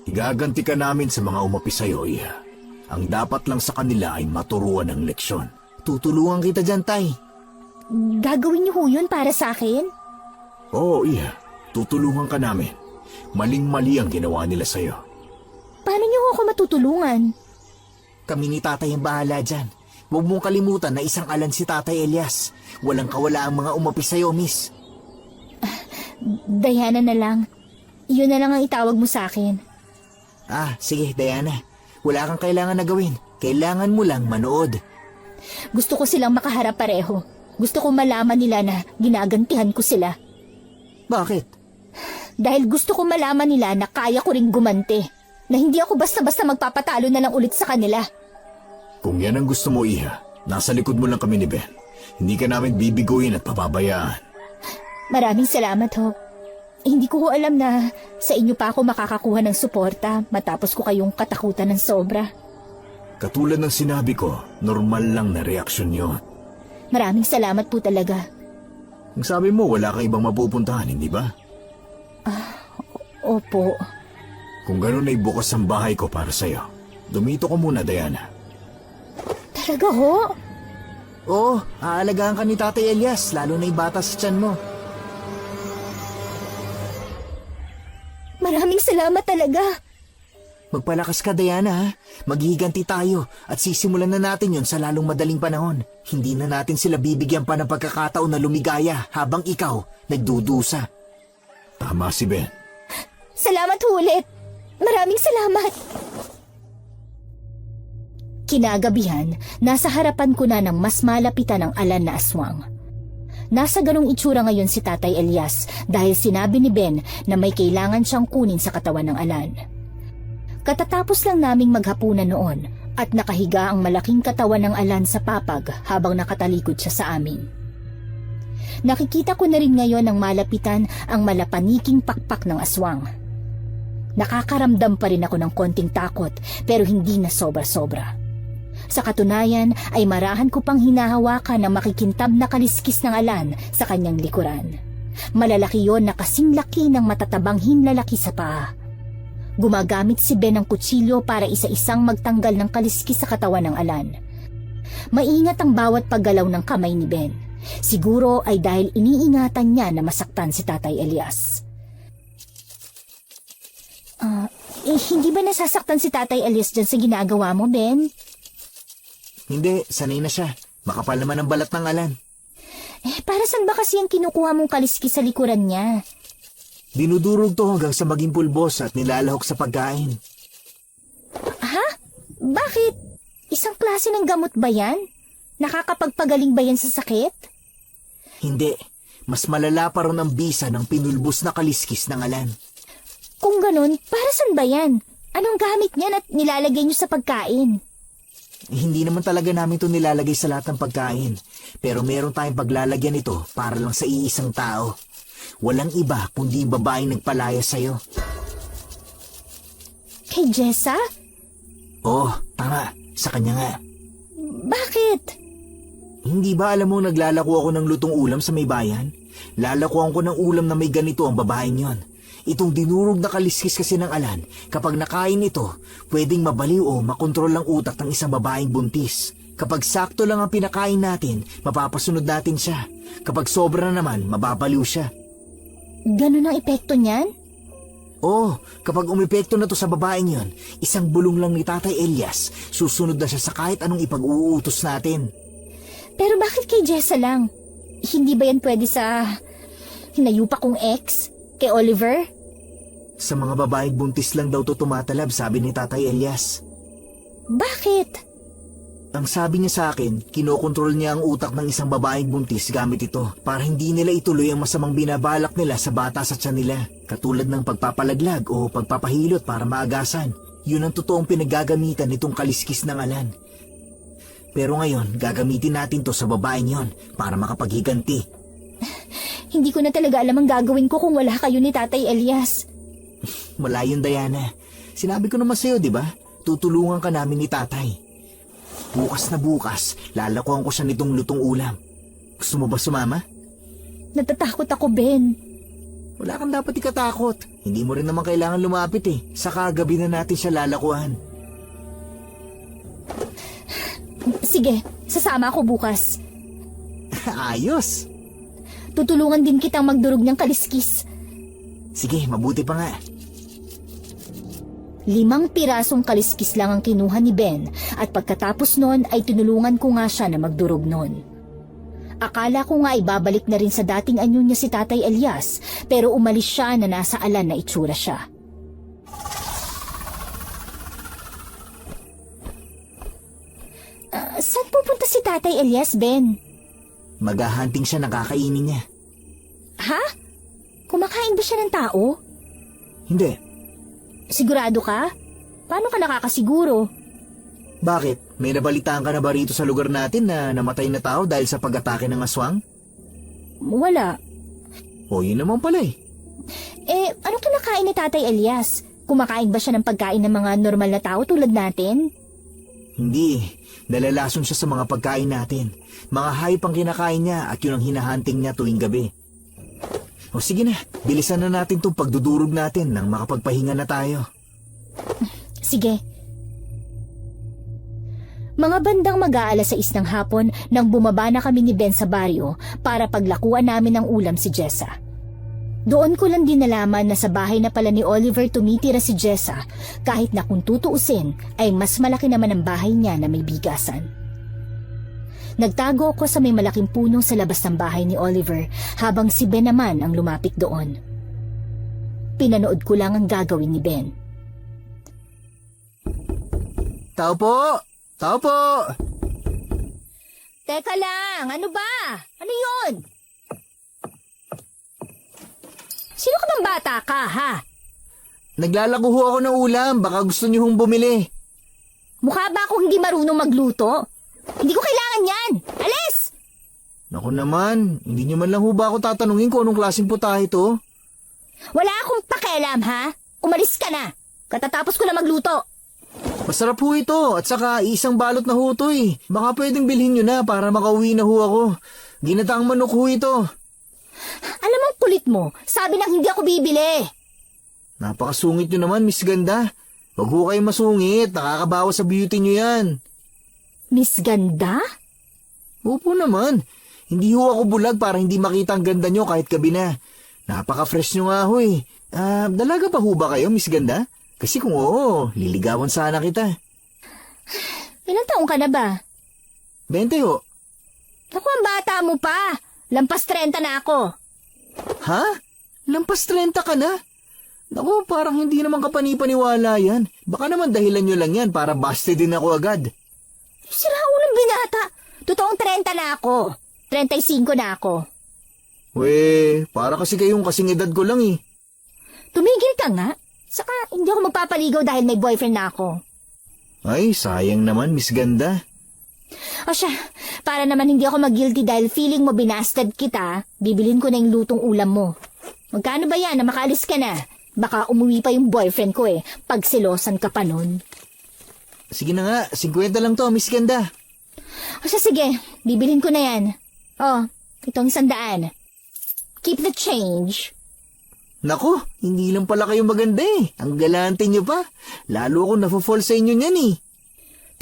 Igaganti ka namin sa mga umapi sa'yo, Iha. Ang dapat lang sa kanila ay maturuan ng leksyon. Tutulungan kita dyan, Tay. Gagawin niyo ho yun para sa akin? Oo, Iha. Tutulungan ka namin. Maling-mali ang ginawa nila sa'yo. Paano niyo ho ako matutulungan? Kami ni Tatay ang bahala dyan. Huwag mong kalimutan na isang Alan si Tatay Elias. Walang kawala ang mga umapi sa'yo, miss. Diana na lang. Yun na lang ang itawag mo sa akin. Sige, Diana. Wala kang kailangan na gawin. Kailangan mo lang manood. Gusto ko silang makaharap pareho. Gusto ko malaman nila na ginagantihan ko sila. Bakit? Dahil gusto ko malaman nila na kaya ko ring gumanti. Na hindi ako basta-basta magpapatalo na lang ulit sa kanila. Kung yan ang gusto mo, Iha, nasa likod mo lang kami ni Ben. Hindi ka namin bibiguin at papabayaan. Maraming salamat ho. Hindi ko ho alam na sa inyo pa ako makakakuha ng suporta matapos ko kayong katakutan ng sobra. Katulad ng sinabi ko, normal lang na reaksyon yun. Maraming salamat po talaga. Ang sabi mo, wala kang ibang mapupuntahan, hindi ba? Opo. Kung gano'n ay bukas ang bahay ko para sa'yo. Dumito ko muna, Diana. Talaga ho? Oo, aalagaan ka ni Tatay Elias, lalo na yung bata sa tiyan mo. Maraming salamat talaga. Magpalakas ka, Diana, ha? Maghihiganti tayo at sisimulan na natin yon sa lalong madaling panahon. Hindi na natin sila bibigyan pa ng pagkakataon na lumigaya habang ikaw nagdudusa. Tama si Ben. Salamat ho ulit. Maraming salamat. Kinagabihan, nasa harapan ko na ng mas malapitan ng Alan na aswang. Nasa ganong itsura ngayon si Tatay Elias dahil sinabi ni Ben na may kailangan siyang kunin sa katawan ng Alan. Katatapos lang naming maghapunan noon at nakahiga ang malaking katawan ng Alan sa papag habang nakatalikod siya sa amin. Nakikita ko na rin ngayon ng malapitan ang malapaniking pakpak ng aswang. Nakakaramdam pa rin ako ng konting takot pero hindi na sobra-sobra. Sa katunayan ay marahan ko pang hinahawakan ang makikintab na kaliskis ng Alan sa kanyang likuran. Malalaki yon na kasing laki ng matatabang hinlalaki sa paa. Gumagamit si Ben ng kutsilyo para isa-isang magtanggal ng kaliskis sa katawan ng Alan. Maingat ang bawat paggalaw ng kamay ni Ben. Siguro ay dahil iniingatan niya na masaktan si Tatay Elias. Hindi ba nasasaktan si Tatay Elias dyan sa ginagawa mo, Ben? Hindi, sanay na siya. Makapal naman ang balat ng Alan. Para saan ba kasi ang kinukuha mong kaliskis sa likuran niya? Dinudurog to hanggang sa maging pulbos at nilalahok sa pagkain. Ha? Bakit? Isang klase ng gamot ba yan? Nakakapagpagaling ba yan sa sakit? Hindi. Mas malala pa ron ang bisa ng pinulbos na kaliskis ng Alan. Kung ganun, para saan ba yan? Anong gamit niyan at nilalagay niyo sa pagkain? Hindi naman talaga namin ito nilalagay sa lahat ng pagkain. Pero meron tayong paglalagyan ito para lang sa iisang tao. Walang iba kundi yung babaeng nagpalaya sa'yo. Kay Jessa? Oo, tama. Sa kanya nga. Bakit? Hindi ba alam mo naglalako ako ng lutong ulam sa may bayan? Lalakuan ko ng ulam na may ganito ang babaeng yon. Itong dinurog na kaliskis kasi ng Alan, kapag nakain ito, pwedeng mabaliw o makontrol ang utak ng isang babaeng buntis. Kapag sakto lang ang pinakain natin, mapapasunod natin siya. Kapag sobra na naman, mababaliw siya. Ganun ang epekto niyan? Oo, kapag umepekto na to sa babaeng yon, isang bulong lang ni Tatay Elias, susunod na siya sa kahit anong ipag-uutos natin. Pero bakit kay Jessa lang? Hindi ba yan pwede sa hinayupa kong ex? Kay Oliver? Sa mga babaeng buntis lang daw to tumatalab, sabi ni Tatay Elias. Bakit? Ang sabi niya sa akin, kinokontrol niya ang utak ng isang babaeng buntis gamit ito para hindi nila ituloy ang masamang binabalak nila sa bata sa tiyan nila. Katulad ng pagpapalaglag o pagpapahilot para maagasan. Yun ang totoong pinaggagamitan nitong kaliskis ng alan. Pero ngayon, gagamitin natin to sa babaeng yon para makapaghiganti. Hindi ko na talaga alam ang gagawin ko kung wala kayo ni Tatay Elias. Wala yun, Diana. Sinabi ko naman sa'yo, di ba? Tutulungan ka namin ni Tatay. Bukas na bukas, lalakuan ko siya nitong lutong ulam. Gusto mo ba sumama? Natatakot ako, Ben. Wala kang dapat ikatakot. Hindi mo rin naman kailangan lumapit eh. Saka gabi na natin siya lalakuan. Sige, sasama ako bukas. Ayos! Tutulungan din kitang magdurog ng kaliskis. Sige, mabuti pa nga. 5 pirasong kaliskis lang ang kinuha ni Ben at pagkatapos nun ay tinulungan ko nga siya na magdurog nun. Akala ko nga ibabalik na rin sa dating anyo niya si Tatay Elias pero umalis siya na nasa alan na itsura siya. Saan pupunta si Tatay Elias, Ben? Maghahunting siya, nakakainin niya. Ha? Kumakain ba siya ng tao? Hindi. Sigurado ka? Paano ka nakakasiguro? Bakit? May nabalitaan ka na ba rito sa lugar natin na namatay na tao dahil sa pag-atake ng aswang? Wala. O yun naman pala eh. Anong kinakain ni Tatay Elias? Kumakain ba siya ng pagkain ng mga normal na tao tulad natin? Hindi. Nalalason siya sa mga pagkain natin. Mga hayop ang kinakain niya at yun ang hinahunting niya tuwing gabi. O sige na, bilisan na natin itong pagdudurog natin nang makapagpahinga na tayo. Sige. Mga bandang mag-aalas 6 ng hapon nang bumaba na kami ni Ben sa baryo para paglakuan namin ng ulam si Jessa. Doon ko lang din nalaman na sa bahay na pala ni Oliver tumitira si Jessa kahit na kung tutuusin ay mas malaki naman ang bahay niya na may bigasan. Nagtago ako sa may malaking puno sa labas ng bahay ni Oliver habang si Ben naman ang lumapit doon. Pinanood ko lang ang gagawin ni Ben. Tao po! Tao po! Teka lang, ano ba? Ano yun? Sino ka bang bata ka, ha? Naglalako ho ako ng ulam, baka gusto niyo hong bumili. Mukha ba akong hindi marunong magluto? Hindi ko kailangan yan! Alis! Naku naman, hindi niyo man lang ho ba ako tatanungin kung anong klaseng putahe to? Wala akong pakialam, ha? Umalis ka na! Katatapos ko na magluto. Masarap ho ito at saka isang balot na ho ito eh. Baka pwedeng bilhin nyo na para makauwi na ho ako. Ginataang manok ho ito. Alam mo ang kulit mo, sabi nang hindi ako bibili. Napakasungit nyo naman, Miss Ganda. Huwag ho kayong masungit, nakakabawa sa beauty nyo yan. Miss Ganda? Opo naman. Hindi ho ako bulag para hindi makita ang ganda nyo kahit gabi na. Napaka-fresh nyo nga ho eh. Dalaga pa ho ba kayo, Miss Ganda? Kasi kung oo, liligawan sana kita. Ilang taong ka na ba? 20 ho. Naku, ang bata mo pa. Lampas 30 na ako. Ha? Lampas 30 ka na? Naku, parang hindi naman kapanipaniwala yan. Baka naman dahilan nyo lang yan para busted din ako agad. Sira unang binata. Totoong 30 na ako. 35 na ako. Weh, para kasi kayong kasing edad ko lang eh. Tumigil ka nga. Saka hindi ako magpapaligaw dahil may boyfriend na ako. Ay, sayang naman, Miss Ganda. O siya, para naman hindi ako mag-guilty dahil feeling mo binasted kita, bibilin ko na yung lutong ulam mo. Magkano ba yan na makaalis ka na? Baka umuwi pa yung boyfriend ko eh, pag silosan ka pa nun. Sige na nga, 50 lang to, Miss Ganda. O siya, sige, bibilin ko na yan. Oh, itong 100. Keep the change. Naku, hindi lang pala kayo maganda eh. Ang galante nyo pa. Lalo ako nafo-fall sa inyo niyan eh.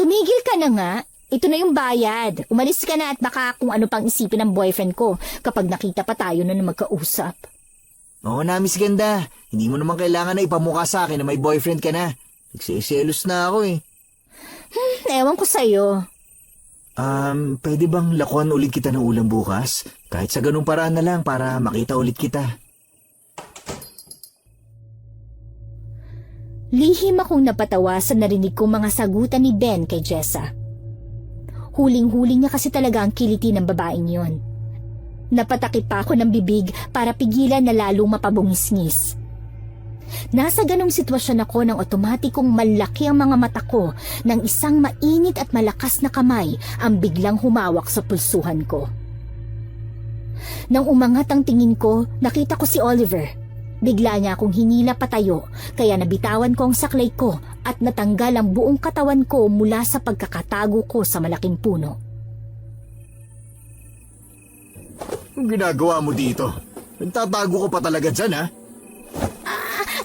Tumigil ka na nga. Ito na yung bayad. Umalis ka na at baka kung ano pang isipin ng boyfriend ko kapag nakita pa tayo na magkausap. Oo na, Miss Ganda. Hindi mo naman kailangan na ipamukha sa akin na may boyfriend ka na. Nagsiselos na ako eh. Ewan ko sa'yo. Pwede bang lakuan ulit kita ng ulam bukas? Kahit sa ganung paraan na lang para makita ulit kita. Lihim akong napatawa sa narinig kong mga sagutan ni Ben kay Jessa. Huling-huling niya kasi talaga ang kiliti ng babaeng yon. Napatakip pa ako ng bibig para pigilan na lalong mapabungis-ngis. Nasa ganong sitwasyon ako nang otomatikong malaki ang mga mata ko nang isang mainit at malakas na kamay ang biglang humawak sa pulsuhan ko. Nang umangat ang tingin ko, nakita ko si Oliver. Bigla niya akong hinila patayo, kaya nabitawan ko ang saklay ko at natanggal ang buong katawan ko mula sa pagkakatago ko sa malaking puno. Anong ginagawa mo dito? Nagtatago ko pa talaga dyan, ha?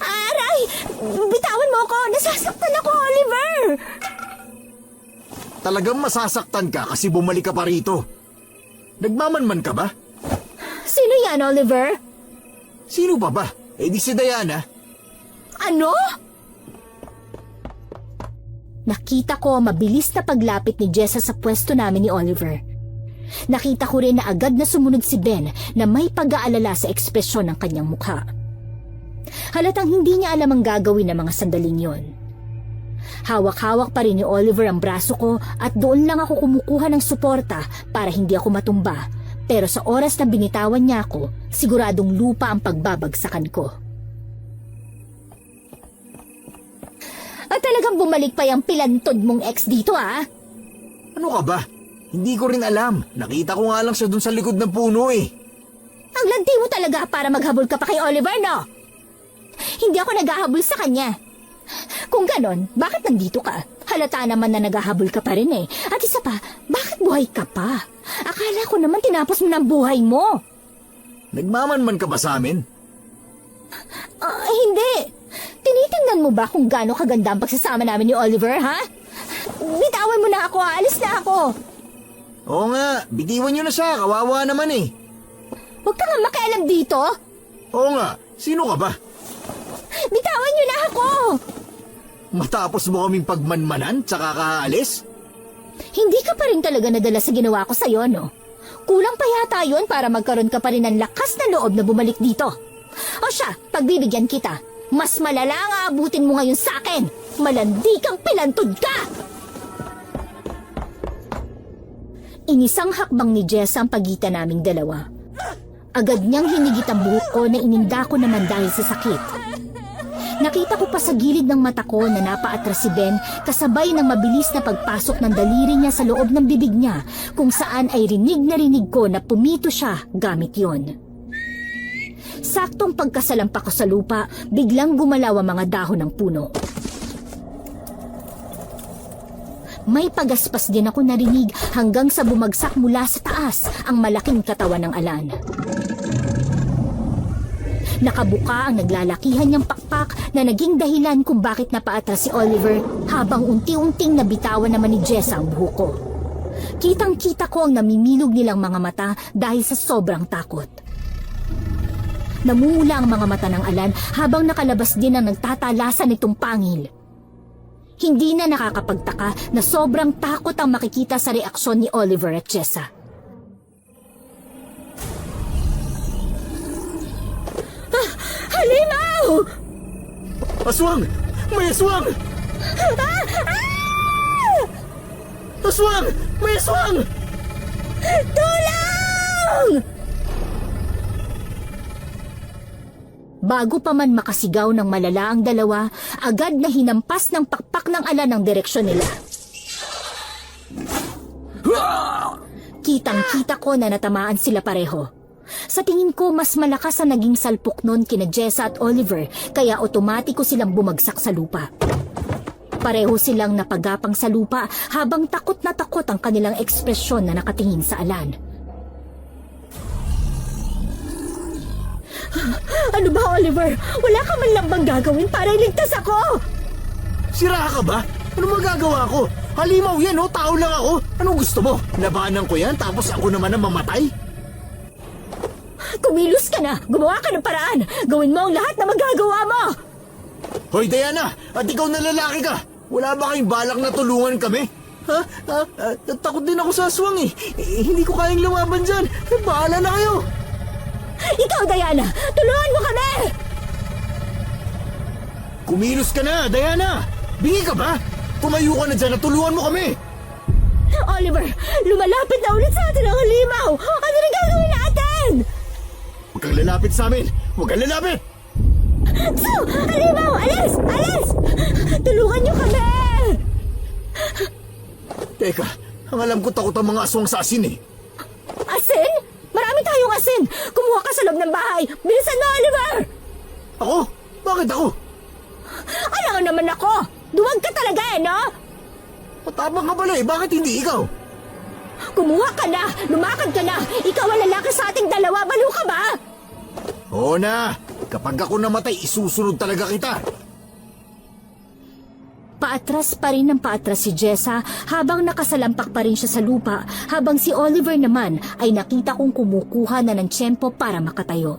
Aray! Bitawan mo ako! Nasasaktan ako, Oliver! Talagang masasaktan ka kasi bumalik ka pa rito. Nagmamanman ka ba? Sino yan, Oliver? Sino pa ba? Eh di si Diana. Ano? Nakita ko ang mabilis na paglapit ni Jessa sa pwesto namin ni Oliver. Nakita ko rin na agad na sumunod si Ben na may pag-aalala sa ekspresyon ng kanyang mukha. Halatang hindi niya alam ang gagawin ng mga sandaling yon. Hawak-hawak pa rin ni Oliver ang braso ko at doon lang ako kumukuha ng suporta para hindi ako matumba. Pero sa oras na binitawan niya ako, siguradong lupa ang pagbabagsakan ko. At talagang bumalik pa yung pilantod mong ex dito, ah? Ano ka ba? Hindi ko rin alam. Nakita ko nga lang siya dun sa likod ng puno eh. Ang lanti mo talaga para maghabol ka pa kay Oliver, no? Hindi ako naghahabol sa kanya. Kung ganon, bakit nandito ka? Halata naman na naghahabol ka pa rin eh. At isa pa, bakit buhay ka pa? Akala ko naman tinapos mo ng buhay mo. Nagmamanman ka ba sa amin? Hindi. Tinitingnan mo ba kung gaano kaganda ang pagsasama namin ni Oliver, ha? Bitawan mo na ako, alis na ako. Oo nga, bitiwan niyo na siya. Kawawa naman eh. Huwag ka nga makialam dito. Oo nga, sino ka ba? Bitawan niyo na ako. Matapos mo kaming pagmanmanan, tsaka kaalis? Hindi ka pa rin talaga nadala sa ginawa ko sa'yo, no? Kulang pa yata yun para magkaroon ka pa rin ng lakas na loob na bumalik dito. O siya, pagbibigyan kita. Mas malala ang aabutin mo ngayon sa akin. Malandi kang pilantod ka! Inisang hakbang ni Jess ang pagitan naming dalawa. Agad niyang hinigit ang buhok ko na ininda ko naman dahil sa sakit. Nakita ko pa sa gilid ng mata ko na napaatras si Ben kasabay ng mabilis na pagpasok ng daliri niya sa loob ng bibig niya kung saan ay rinig na rinig ko na pumito siya gamit yon. Saktong pagkasalampak ko sa lupa, biglang gumalaw ang mga dahon ng puno. May pagaspas din ako narinig hanggang sa bumagsak mula sa taas ang malaking katawan ng alan. Nakabuka ang naglalakihan niyang pakpak na naging dahilan kung bakit napaatras si Oliver habang unti-unting nabitawan naman ni Jessa ang buhok ko. Kitang-kita ko ang namimilog nilang mga mata dahil sa sobrang takot. Namumula ang mga mata ng alan habang nakalabas din ang nagtatalasan nitong pangil. Hindi na nakakapagtaka na sobrang takot ang makikita sa reaksyon ni Oliver at Jessa. Halimaw! Aswang! May aswang! Aswang! May aswang! Tulong! Bago pa man makasigaw ng malala ang dalawa, agad na hinampas ng pakpak ng alan ang direksyon nila. Kitang-kita ko na natamaan sila pareho. Sa tingin ko, mas malakas ang naging salpok nun kina Jessa at Oliver, kaya otomatiko silang bumagsak sa lupa. Pareho silang napagapang sa lupa habang takot na takot ang kanilang ekspresyon na nakatingin sa alan. Ano ba, Oliver? Wala ka man lang bang gagawin para iligtas ako? Sira ka ba? Ano magagawa ko? Halimaw yan, oh. Tao lang ako. Anong gusto mo? Labanan ko yan tapos ako naman ang mamatay? Kumilos ka na! Gumawa ka ng paraan! Gawin mo ang lahat na magagawa mo! Hoy Diana, at ikaw na lalaki ka. Wala ba kayong balak na tulungan kami? Ha? Takot din ako sa aswang eh. Hindi ko kayang lumaban dyan. Bahala na kayo. Ikaw, Diana! Tulungan mo kami! Kumilos ka na, Diana! Bingi ka ba? Tumayo ka na dyan at tulungan mo kami! Oliver, lumalapit na ulit sa atin ang halimaw! Ano na gagawin natin? Huwag kang lalapit sa amin! Huwag kang lalapit! So, halimaw! Alis! Alis! Tulungan niyo kami! Teka, ang alam ko takot ang mga aswang sa asin eh. Asin? Marami tayong asin! Kumuha ka sa loob ng bahay! Bilisan mo, Oliver! Ako? Bakit ako? Alam naman ako! Duwag ka talaga eh, no? Matapang ka pala eh, bakit hindi ikaw? Kumuha ka na! Lumakad ka na! Ikaw ang lalaki sa ating dalawa! Balo ka ba? Oo na! Kapag ako namatay, isusunod talaga kita! Paatras pa rin ng paatras si Jessa habang nakasalampak pa rin siya sa lupa, habang si Oliver naman ay nakita kong kumukuha na ng tiyempo para makatayo.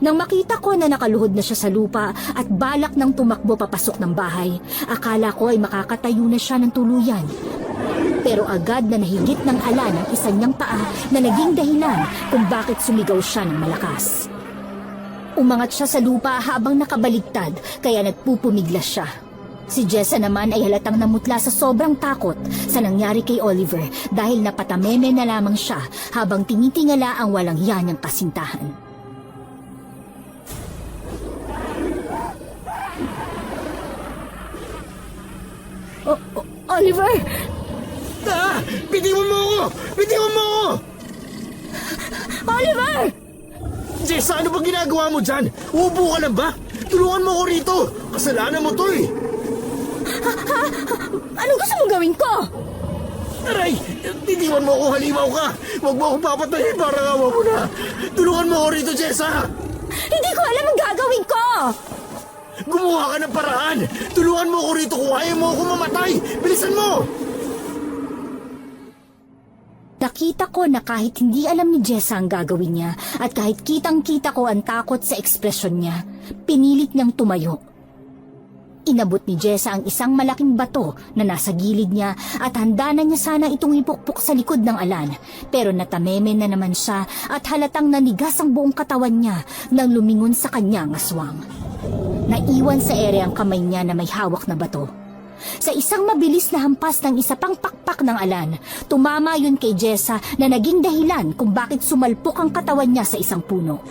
Nang makita ko na nakaluhod na siya sa lupa at balak ng tumakbo papasok ng bahay, akala ko ay makakatayo na siya ng tuluyan. Pero agad na nahigit ng ala ng isa niyang paa na naging dahilan kung bakit sumigaw siya ng malakas. Umangat siya sa lupa habang nakabaligtad kaya nagpupumiglas siya. Si Jessa naman ay halatang namutla sa sobrang takot sa nangyari kay Oliver dahil napatameme na lamang siya habang tinitingala ang walang yan niyang kasintahan. Oliver! Bitiwan mo ako! Bitiwan mo ako! Oliver! Jessa, ano ba ginagawa mo dyan? Uupo ka lang ba? Tulungan mo ako rito! Kasalanan mo to eh! Anong gusto mong gawin ko? Aray! Bitiwan mo ako, halimaw ka! Huwag mo akong papatayin para awa mo na! Tulungan mo ako rito, Jessa! Hindi ko alam ang gagawin ko! Gumawa ka ng paraan! Tulungan mo ako rito kung ayaw mo ako mamatay! Bilisan mo! Nakita ko na kahit hindi alam ni Jessa ang gagawin niya at kahit kitang-kita ko ang takot sa ekspresyon niya, pinilit niyang tumayo. Inabot ni Jessa ang isang malaking bato na nasa gilid niya at handa na niya sana itong ipukpok sa likod ng alan. Pero natameme na naman siya at halatang nanigas ang buong katawan niya nang lumingon sa kanya ang aswang. Naiwan sa ere ang kamay niya na may hawak na bato. Sa isang mabilis na hampas ng isa pang pakpak ng alan, tumama yun kay Jessa na naging dahilan kung bakit sumalpok ang katawan niya sa isang puno.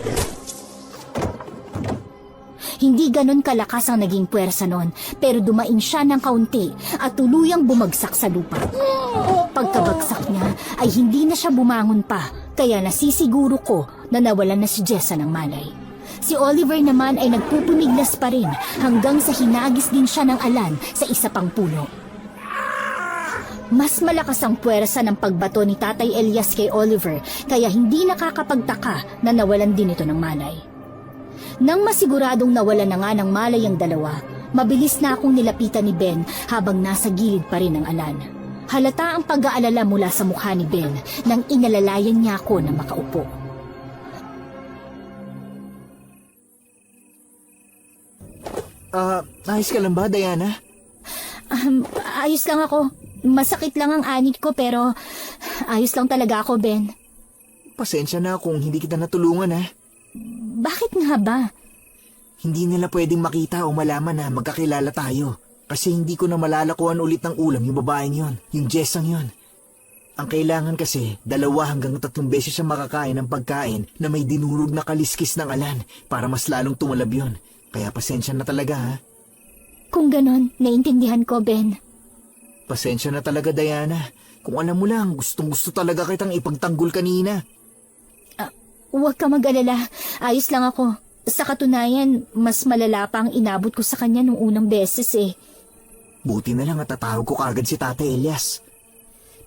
Hindi ganon kalakas ang naging puwersa nun, pero dumain siya ng kaunti at tuluyang bumagsak sa lupa. Pagkabagsak niya ay hindi na siya bumangon pa, kaya nasisiguro ko na nawalan na si Jessa ng malay. Si Oliver naman ay nagpupumiglas pa rin hanggang sa hinagis din siya ng alan sa isa pang puno. Mas malakas ang puwersa ng pagbato ni Tatay Elias kay Oliver kaya hindi nakakapagtaka na nawalan din ito ng malay. Nang masiguradong nawalan na nga ng malay ang dalawa, mabilis na akong nilapitan ni Ben habang nasa gilid pa rin ang alan. Halata ang pag-aalala mula sa mukha ni Ben nang inalalayan niya ako na makaupo. Ayos ka lang ba, Diana? Ayos lang ako. Masakit lang ang anit ko pero ayos lang talaga ako, Ben. Pasensya na kung hindi kita natulungan ha. Bakit nga ba? Hindi nila pwedeng makita o malaman na magkakilala tayo. Kasi hindi ko na malalakuan ulit ng ulam yung babaeng yon, yung Jessang yon. Ang kailangan kasi, 2 hanggang 3 beses siya makakain ng pagkain na may dinurog na kaliskis ng alan para mas lalong tumalab yon. Kaya pasensya na talaga ha. Kung ganon, naintindihan ko, Ben. Pasensya na talaga, Diana. Kung alam mo lang, gustong-gusto talaga kitang ipagtanggol kanina. Huwag ka mag-alala. Ayos lang ako. Sa katunayan, mas malala pa ang inabot ko sa kanya nung unang beses eh. Buti na lang at tatawag ko kagad si Tatay Elias.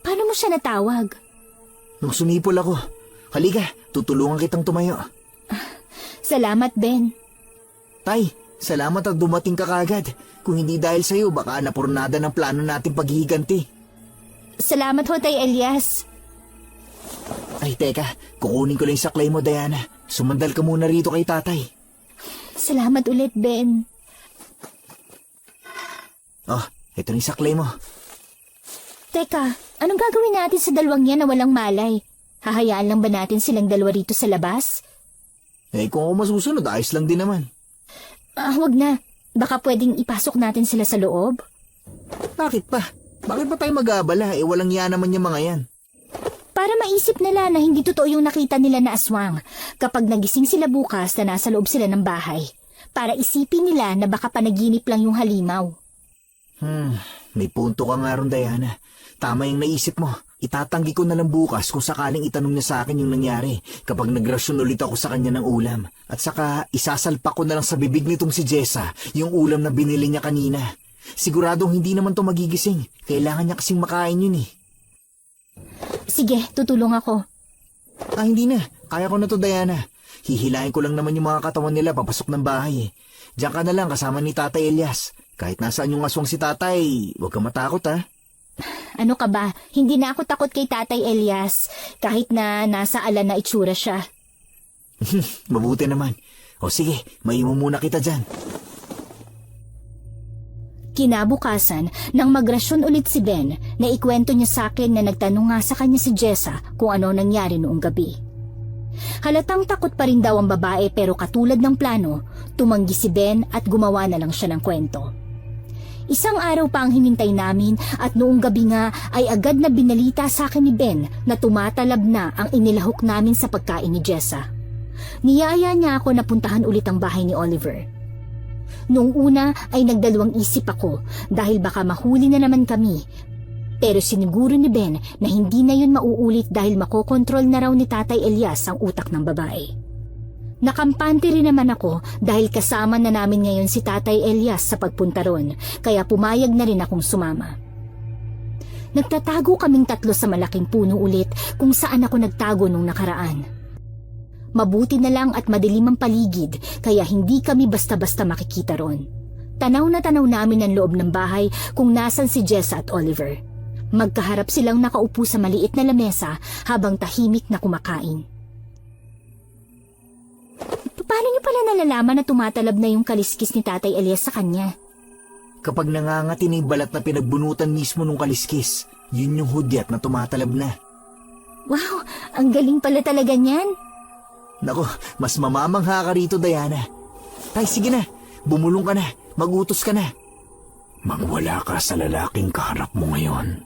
Paano mo siya natawag? Nung sumipol ako, halika, tutulungan kitang tumayo. Salamat, Ben. Tay, salamat at dumating ka kagad. Kung hindi dahil sa'yo, baka napurnada ng plano nating paghihiganti. Salamat ho, Tay Elias. Ay, teka. Kukunin ko lang yung saklay mo, Diana. Sumandal ka muna rito kay tatay. Salamat ulit, Ben. Oh, ito na yung saklay mo. Teka, anong gagawin natin sa dalawang yan na walang malay? Hahayaan lang ba natin silang dalawa rito sa labas? Eh, kung ako masusunod, ayos lang din naman. Wag na. Baka pwedeng ipasok natin sila sa loob. Bakit pa? Bakit pa tayo mag-aabala? Eh, walang yan naman yung mga yan. Para maisip nila na hindi totoo yung nakita nila na aswang kapag nagising sila bukas na nasa loob sila ng bahay. Para isipin nila na baka panaginip lang yung halimaw. May punto ka nga ron, Diana. Tama yung naisip mo. Itatanggi ko na lang bukas kung sakaling itanong niya sa akin yung nangyari kapag nagrasyon ulit ako sa kanya ng ulam. At saka isasalpak ko na lang sa bibig nitong si Jessa yung ulam na binili niya kanina. Siguradong hindi naman to magigising. Kailangan niya kasing makain yun eh. Sige, tutulong ako. Hindi na. Kaya ko na to, Diana. Hihilahin ko lang naman yung mga katawan nila papasok ng bahay eh. Diyan ka na lang kasama ni Tatay Elias. Kahit nasaan yung aswang si Tatay, huwag kang matakot ha. Ano ka ba? Hindi na ako takot kay Tatay Elias kahit na nasa ala na itsura siya. Mabuti naman. O sige, maiimo muna kita dyan. Kinabukasan, nang magrasyon ulit si Ben, naikwento niya sa akin na nagtanong nga sa kanya si Jessa kung ano nangyari noong gabi. Halatang takot pa rin daw ang babae pero katulad ng plano, tumanggi si Ben at gumawa na lang siya ng kwento. Isang araw pa ang hinintay namin at noong gabi nga ay agad na binalita sa akin ni Ben na tumatalab na ang inilahok namin sa pagkain ni Jessa. Niyaya niya ako na puntahan ulit ang bahay ni Oliver. Noong una ay nagdalawang isip ako dahil baka mahuli na naman kami. Pero siniguro ni Ben na hindi na yun mauulit dahil makokontrol na raw ni Tatay Elias ang utak ng babae. Nakampante rin naman ako dahil kasama na namin ngayon si Tatay Elias sa pagpunta ron, kaya pumayag na rin akong sumama. Nagtatago kaming tatlo sa malaking puno ulit kung saan ako nagtago nung nakaraan. Mabuti na lang at madilim ang paligid kaya hindi kami basta-basta makikita ron. Tanaw na tanaw namin ang loob ng bahay kung nasan si Jessa at Oliver. Magkaharap silang nakaupo sa maliit na lamesa habang tahimik na kumakain. Paano niyo pala nalalaman na tumatalab na yung kaliskis ni Tatay Elias sa kanya? Kapag nangangati na yung balat na pinagbunutan mismo nung kaliskis, yun yung hudyat na tumatalab na. Wow, ang galing pala talaga niyan. Nako, mas mamamangha ka rito, Diana. Tay, sige na. Bumulong ka na. Magutos ka na. Mangwala ka sa lalaking kaharap mo ngayon.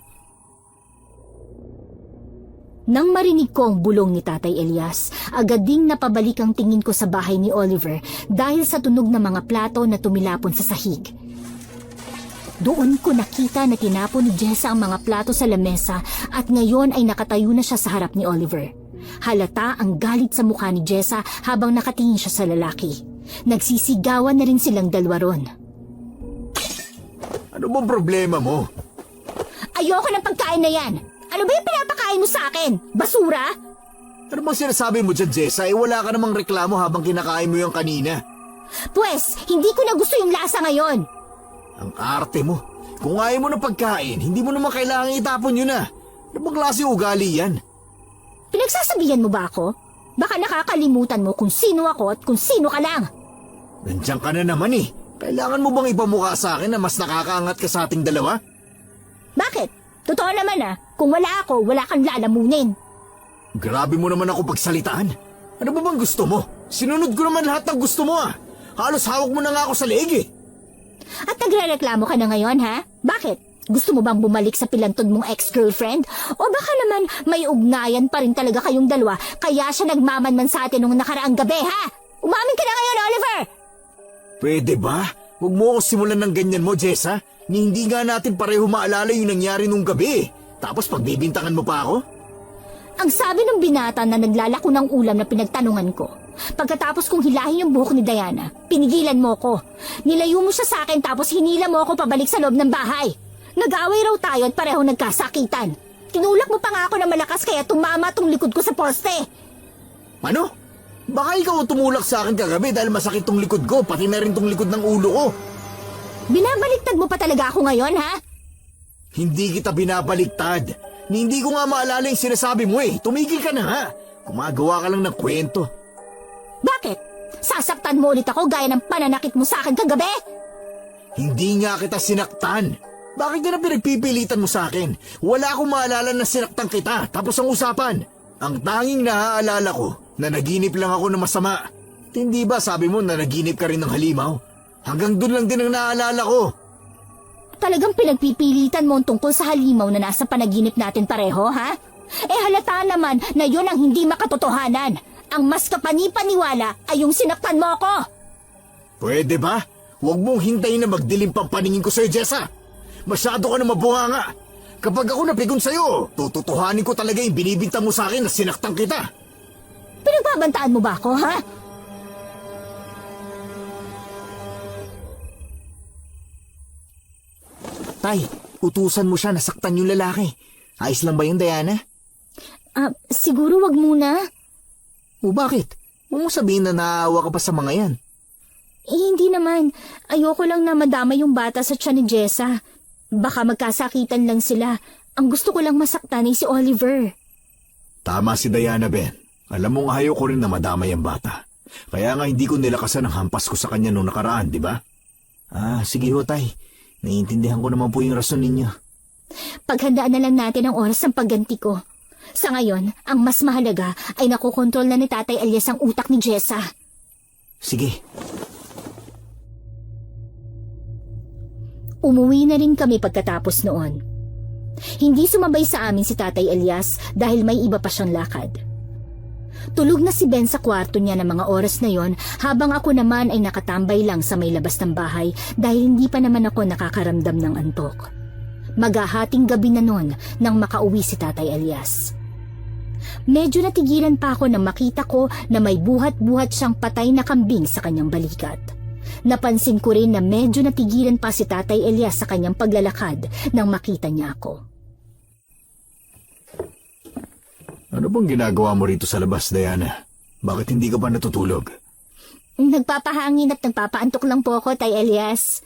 Nang marinig ko ang bulong ni Tatay Elias, agad ding napabalik ang tingin ko sa bahay ni Oliver dahil sa tunog ng mga plato na tumilapon sa sahig. Doon ko nakita na tinapon ni Jessa ang mga plato sa lamesa at ngayon ay nakatayo na siya sa harap ni Oliver. Halata ang galit sa mukha ni Jessa habang nakatingin siya sa lalaki. Nagsisigawan na rin silang dalawa ron. Ano bang problema mo? Ayoko ng pagkain na yan! Ano ba yung pinapakain mo sa akin? Basura? Ano bang sinasabi mo dyan, Jessa? Wala ka namang reklamo habang kinakain mo yung kanina. Pwes, hindi ko na gusto yung lasa ngayon. Ang arte mo. Kung ayaw mo ng pagkain, hindi mo naman kailangan itapon yun na. Ano bang klase ugali yan? Pinagsasabihan mo ba ako? Baka nakakalimutan mo kung sino ako at kung sino ka lang. Nandiyan ka na naman eh. Kailangan mo bang ipamukha sa akin na mas nakakaangat ka sa ating dalawa? Bakit? Totoo naman kung wala ako, wala kang lalamunin. Grabe mo naman ako pagsalitaan. Ano ba bang gusto mo? Sinunod ko naman lahat ng gusto mo Halos hawak mo na nga ako sa leeg At nagrereklamo ka na ngayon Bakit? Gusto mo bang bumalik sa pilantod mong ex-girlfriend? O baka naman may ugnayan pa rin talaga kayong dalawa kaya siya nagmamanman sa atin nung nakaraang gabi Umamin ka na ngayon, Oliver! Pwede ba? Huwag mo ako simulan ng ganyan mo, Jessa. Ni hindi nga natin pareho maalala yung nangyari nung gabi. Tapos pagbibintangan mo pa ako? Ang sabi ng binata na naglalako ng ulam na pinagtanungan ko. Pagkatapos kong hilahin yung buhok ni Diana, pinigilan mo ko. Nilayo mo siya sa akin tapos hinila mo ako pabalik sa loob ng bahay. Nag-away raw tayo at pareho nagkasakitan. Tinulak mo pa nga ako na malakas kaya tumama tong likod ko sa poste. Ano? Baka ikaw tumulak sa akin kagabi dahil masakit tong likod ko, pati na rin tong likod ng ulo ko. Binabaliktad mo pa talaga ako ngayon, Hindi kita binabaliktad. Hindi ko nga maalala yung sinasabi mo eh. Tumigil ka na ha. Gumagawa ka lang ng kwento. Bakit? Sasaktan mo ulit ako gaya ng pananakit mo sa akin kagabi? Hindi nga kita sinaktan. Bakit ka na pinagpipilitan mo sa akin? Wala akong maalala na sinaktan kita. Tapos ang usapan. Ang tanging naaalala ko na naginip lang ako ng masama. Hindi ba sabi mo na naginip ka rin ng halimaw? Hanggang doon lang din ang naaalala ko. Talagang pinagpipilitan mo ang tungkol sa halimaw na nasa panaginip natin pareho, ha? Eh halata naman na yun ang hindi makatotohanan. Ang mas kapanipaniwala ay yung sinaktan mo ako. Pwede ba? Huwag mong hintayin na magdilim pang paningin ko sa'yo, Jessa. Masyado ka na mabunganga. Kapag ako napigon sa'yo, tututuhanin ko talaga yung binibintang mo sa akin na sinaktan kita. Pinagbabantaan mo ba ako, ha? Tay, utusan mo siya na saktan yung lalaki. Ayos lang ba yun, Diana? Siguro wag muna. O bakit? Huwag mo sabihin na naawa ka pa sa mga yan. Hindi naman. Ayoko lang na madama yung bata sa tiyan ni Jessa. Baka magkasakitan lang sila. Ang gusto ko lang masaktan ay si Oliver. Tama si Diana, Ben. Alam mong ayaw ko rin na madamay ang bata. Kaya nga hindi ko nilakasan ang hampas ko sa kanya noong nakaraan, di ba? Sige ho, Tay. Naiintindihan ko naman po yung rason ninyo. Paghandaan na lang natin ang oras ng pagganti ko. Sa ngayon, ang mas mahalaga ay nakokontrol na ni Tatay Elias ang utak ni Jessa. Sige. Umuwi na rin kami pagkatapos noon. Hindi sumabay sa amin si Tatay Elias dahil may iba pa siyang lakad. Tulog na si Ben sa kwarto niya ng mga oras na yon habang ako naman ay nakatambay lang sa may labas ng bahay dahil hindi pa naman ako nakakaramdam ng antok. Maghahating gabi na noon nang makauwi si Tatay Elias. Medyo natigilan pa ako nang makita ko na may buhat-buhat siyang patay na kambing sa kanyang balikat. Napansin ko rin na medyo natigilan pa si Tatay Elias sa kanyang paglalakad nang makita niya ako. Ano bang ginagawa mo rito sa labas, Diana? Bakit hindi ka pa natutulog? Nagpapahangin at nagpapaantok lang po ako, Tay Elias.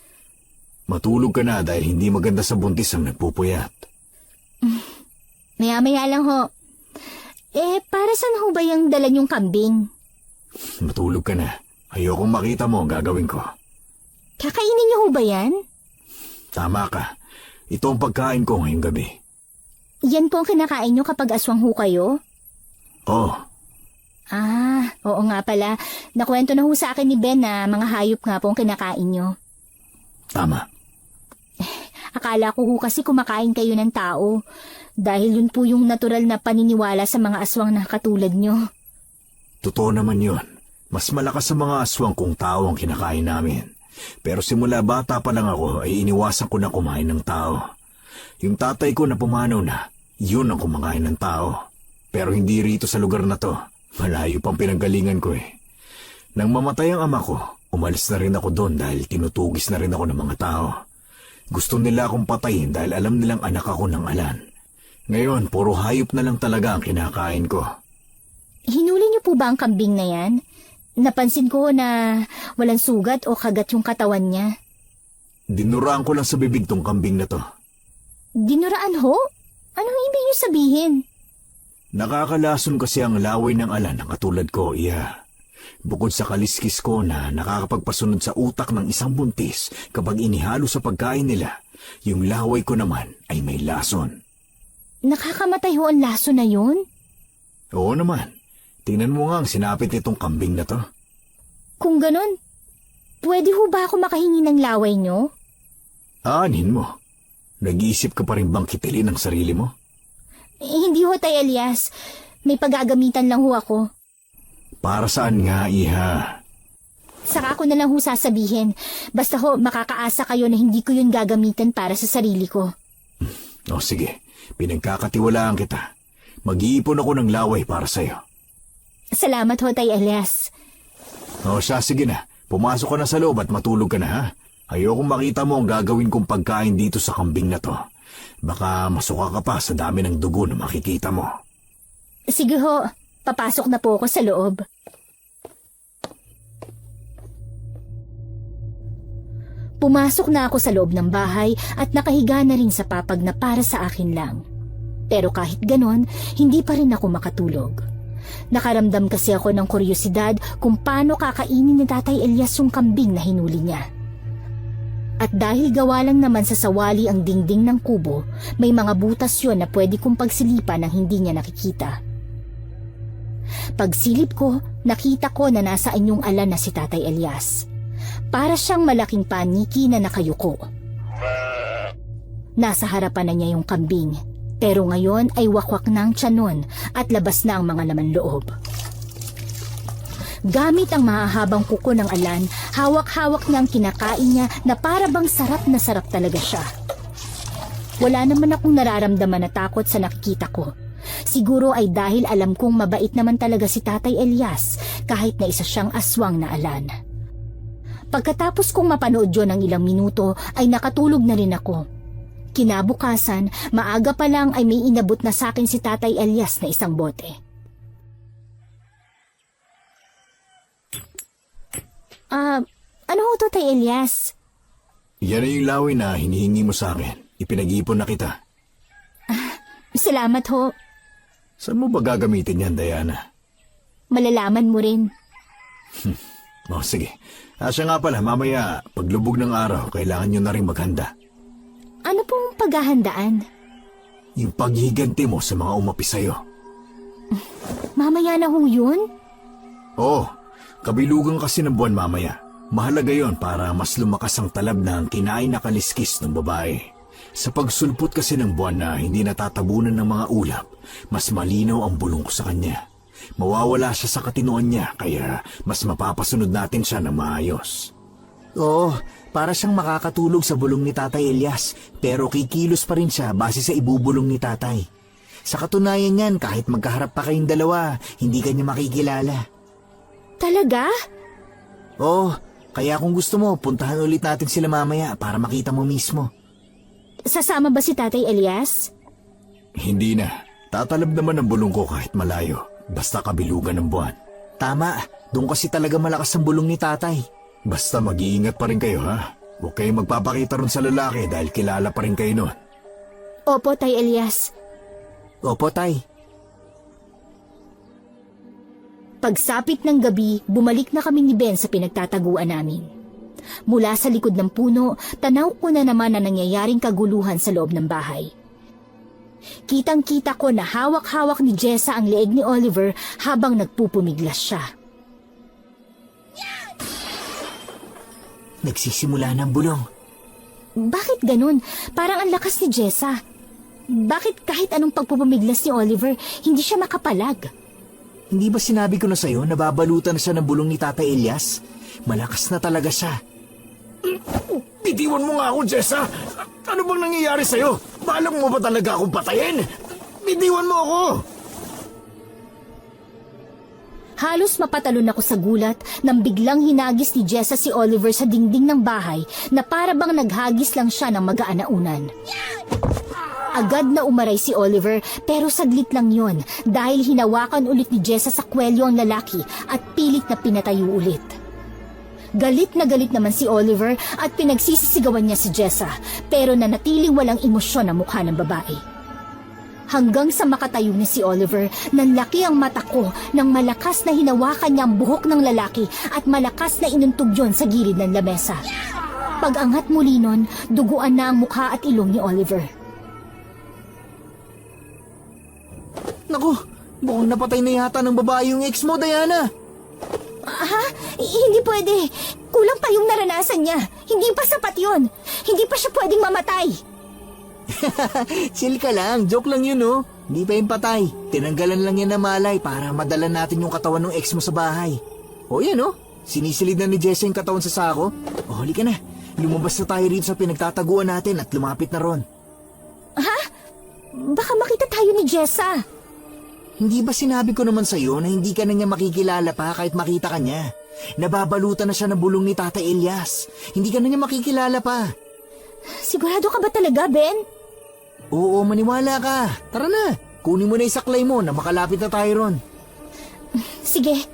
Matulog ka na dahil hindi maganda sa buntis ang nagpupuyat. Maya-maya lang ho. Para saan ho ba yung dala niyong kambing? Matulog ka na. Ayokong makita mo ang gagawin ko. Kakainin niyo ho ba yan? Tama ka. Ito ang pagkain ko ngayong gabi. Yan po ang kinakain niyo kapag aswang ho kayo? Oo. Oo nga pala. Nakwento na ho sa akin ni Ben na mga hayop nga po ang kinakain niyo. Tama. Akala ko ho kasi kumakain kayo ng tao. Dahil yun po yung natural na paniniwala sa mga aswang na katulad niyo. Totoo naman yun. Mas malakas sa mga aswang kung tao ang kinakain namin. Pero simula bata pa lang ako ay iniwasan ko na kumain ng tao. Yung tatay ko na pumanaw na, yun ang kumakain ng tao. Pero hindi rito sa lugar na to. Malayo pang pinanggalingan ko eh. Nang mamatay ang ama ko, umalis na rin ako doon dahil tinutugis na rin ako ng mga tao. Gusto nila akong patayin dahil alam nilang anak ako ng Alan. Ngayon, puro hayop na lang talaga ang kinakain ko. Hinuli niyo po ba ang kambing na yan? Napansin ko na walang sugat o kagat yung katawan niya. Dinuraan ko lang sa bibig tong kambing na to. Dinuraan ho? Anong ibig niyo sabihin? Nakakalason kasi ang laway ng Alan ng katulad ko, iya. Bukod sa kaliskis ko na nakakapagpasunod sa utak ng isang buntis kapag inihalo sa pagkain nila, yung laway ko naman ay may lason. Nakakamatay ho ang laso na yun? Oo naman. Tingnan mo nga ang sinapit nitong kambing na to. Kung ganon, pwede ho ba ako makahingi ng laway niyo? Aanhin mo. Nag-iisip ka pa rin bang kitilin ang sarili mo? Hindi ho, Tay Elias. May paggagamitan lang ho ako. Para saan nga, iha? Saka ako na lang ho sasabihin. Basta ho, makakaasa kayo na hindi ko yun gagamitan para sa sarili ko. O sige, pinagkakatiwalaan kita. Mag-iipon ako ng laway para sa'yo. Salamat ho, Tay Elias. O siya, sige na. Pumasok ka na sa loob at matulog ka na, ha? Ayokong makita mo ang gagawin kong pagkain dito sa kambing na to. Baka masuka ka pa sa dami ng dugo na makikita mo. Sige ho, papasok na po ako sa loob. Pumasok na ako sa loob ng bahay at nakahiga na rin sa papag na para sa akin lang. Pero kahit ganon, hindi pa rin ako makatulog. Nakaramdam kasi ako ng kuryosidad kung paano kakainin ni Tatay Elias yung kambing na hinuli niya. At dahil gawa lang naman sa sawali ang dingding ng kubo, may mga butas yon na pwede kong pagsilipan nang hindi niya nakikita. Pagsilip ko, nakita ko na nasa anyong ala na si Tatay Elias. Para siyang malaking paniki na nakayuko. Nasa harapan na niya yung kambing, pero ngayon ay wakwak na ang tiyanon at labas na ang mga laman loob. Gamit ang mahahabang kuko ng alan, hawak-hawak niya ang kinakain niya na para bang sarap na sarap talaga siya. Wala naman akong nararamdaman na takot sa nakikita ko. Siguro ay dahil alam kong mabait naman talaga si Tatay Elias kahit na isa siyang aswang na alan. Pagkatapos kong mapanood yun ng ilang minuto ay nakatulog na rin ako. Kinabukasan, maaga pa lang ay may inabot na sa akin si Tatay Elias na isang bote. Ano ho to, Tay Elias? Yan ay yung laway na hinihingi mo sa akin. Ipinag-iipon na kita. Salamat ho. Saan mo ba gagamitin yan, Diana? Malalaman mo rin. Sige. Siya nga pala, mamaya, paglubog ng araw, kailangan nyo na rin maghanda. Ano pong paghahandaan? Yung paghihiganti mo sa mga umapi sa'yo. Mamaya na ho yun? Oo, kabilugan kasi ng buwan mamaya. Mahalaga yon para mas lumakas ang talab ng kinain na kaliskis ng babae. Sa pagsulpot kasi ng buwan na hindi natatabunan ng mga ulap, mas malinaw ang bulong ko sa kanya. Mawawala siya sa katinuan niya, kaya mas mapapasunod natin siya ng maayos. Oo, para siyang makakatulog sa bulong ni Tatay Elias, pero kikilos pa rin siya base sa ibubulong ni Tatay. Sa katunayan niyan, kahit magkaharap pa kayong dalawa, hindi kanya makikilala. Talaga? Oo, kaya kung gusto mo, puntahan ulit natin sila mamaya para makita mo mismo. Sasama ba si Tatay Elias? Hindi na. Tatalab naman ang bulong ko kahit malayo. Basta kabilugan ng buwan. Tama, doon kasi talaga malakas ang bulong ni Tatay. Basta mag-iingat pa rin kayo, ha? Huwag kayong magpapakita ron sa lalaki dahil kilala pa rin kayo nun. Opo, Tay Elias. Opo, Tay. Pagsapit ng gabi, bumalik na kami ni Ben sa pinagtataguan namin. Mula sa likod ng puno, tanaw ko na naman na nangyayaring kaguluhan sa loob ng bahay. Kitang-kita ko na hawak-hawak ni Jessa ang leeg ni Oliver habang nagpupumiglas siya. Nagsisimula ng bulong. Bakit ganun? Parang ang lakas ni Jessa. Bakit kahit anong pagpupumiglas ni Oliver, hindi siya makapalag? Hindi ba sinabi ko na sa'yo na babalutan na siya ng bulong ni Tatay Elias? Malakas na talaga siya. Bitiwan mo nga ako, Jessa! Ano bang nangyayari sa'yo? Balak mo ba talaga akong patayin? Bitiwan mo ako! Halos mapatalon ako sa gulat nang biglang hinagis ni Jessa si Oliver sa dingding ng bahay na para bang naghagis lang siya ng magaan na unan. Agad na umaray si Oliver pero saglit lang yon dahil hinawakan ulit ni Jessa sa kwelyo ang lalaki at pilit na pinatayo ulit. Galit na galit naman si Oliver at pinagsisisigawan niya si Jessa pero nanatiling walang emosyon ang mukha ng babae. Hanggang sa makatayo niya si Oliver, nanlaki ang mata ko nang malakas na hinawakan niya ang buhok ng lalaki at malakas na inuntog yon sa gilid ng lamesa. Pag-angat muli nun, duguan na ang mukha at ilong ni Oliver. Naku, mukhang napatay na yata ng babae yung ex mo, Diana. Ha? Hindi pwede. Kulang pa yung naranasan niya. Hindi pa sapat yun. Hindi pa siya pwedeng mamatay. Chill ka lang, joke lang yun, oh. Hindi pa yung patay. Tinanggalan lang yan na malay para madala natin yung katawan ng ex mo sa bahay. O yan, oh. Sinisilid na ni Jessa yung katawan sa sako. O, huli ka na. Lumabas na tayo rito sa pinagtataguan natin at lumapit na ron. Ha? Baka makita tayo ni Jessa. Hindi ba sinabi ko naman sa'yo na hindi ka na niya makikilala pa kahit makita ka niya? Nababalutan na siya ng bulong ni Tatay Elias. Hindi ka na niya makikilala pa. Sigurado ka ba talaga, Ben? Oo, maniwala ka. Tara na. Kunin mo na yung saklay mo na makalapit na tayo ron. Sige.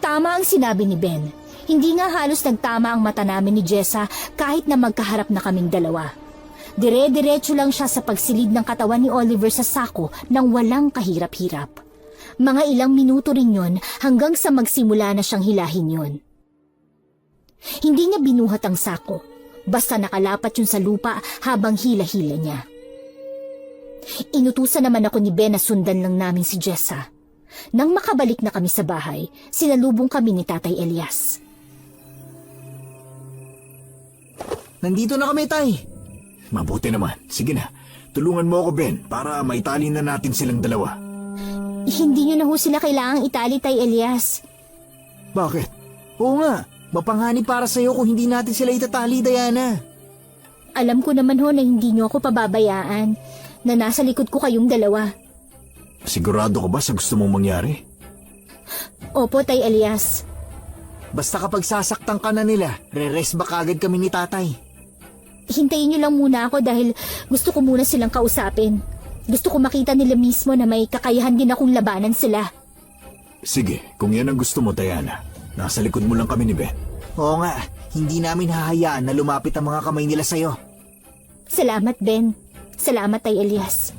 Tama ang sinabi ni Ben. Hindi nga halos nagtama ang mata namin ni Jessa kahit na magkaharap na kaming dalawa. Dire-diretso lang siya sa pagsilid ng katawan ni Oliver sa sako nang walang kahirap-hirap. Mga ilang minuto rin yon hanggang sa magsimula na siyang hilahin yon. Hindi niya binuhat ang sako, basta nakalapat yun sa lupa habang hila-hila niya. Inutusan naman ako ni Ben na sundan lang namin si Jessa. Nang makabalik na kami sa bahay, sinalubong kami ni Tatay Elias. Nandito na kami, Tay. Mabuti naman. Sige na. Tulungan mo ako, Ben, para maitali na natin silang dalawa. Hindi niyo na ho sila kailangang itali, Tay Elias. Bakit? Oo nga. Mapanganib para sa'yo kung hindi natin sila itatali, Diana. Alam ko naman ho na hindi niyo ako pababayaan, na nasa likod ko kayong dalawa. Sigurado ka ba sa gusto mong mangyari? Opo, Tay Elias. Basta kapag sasaktan ka na nila, re-rest ba kagad kami ni Tatay? Hintayin niyo lang muna ako dahil gusto ko muna silang kausapin. Gusto ko makita nila mismo na may kakayahan din akong labanan sila. Sige, kung yan ang gusto mo, Diana. Nasa likod mo lang kami ni Ben. Oo nga, hindi namin hahayaan na lumapit ang mga kamay nila sa'yo. Salamat, Ben. Salamat, Tay Elias.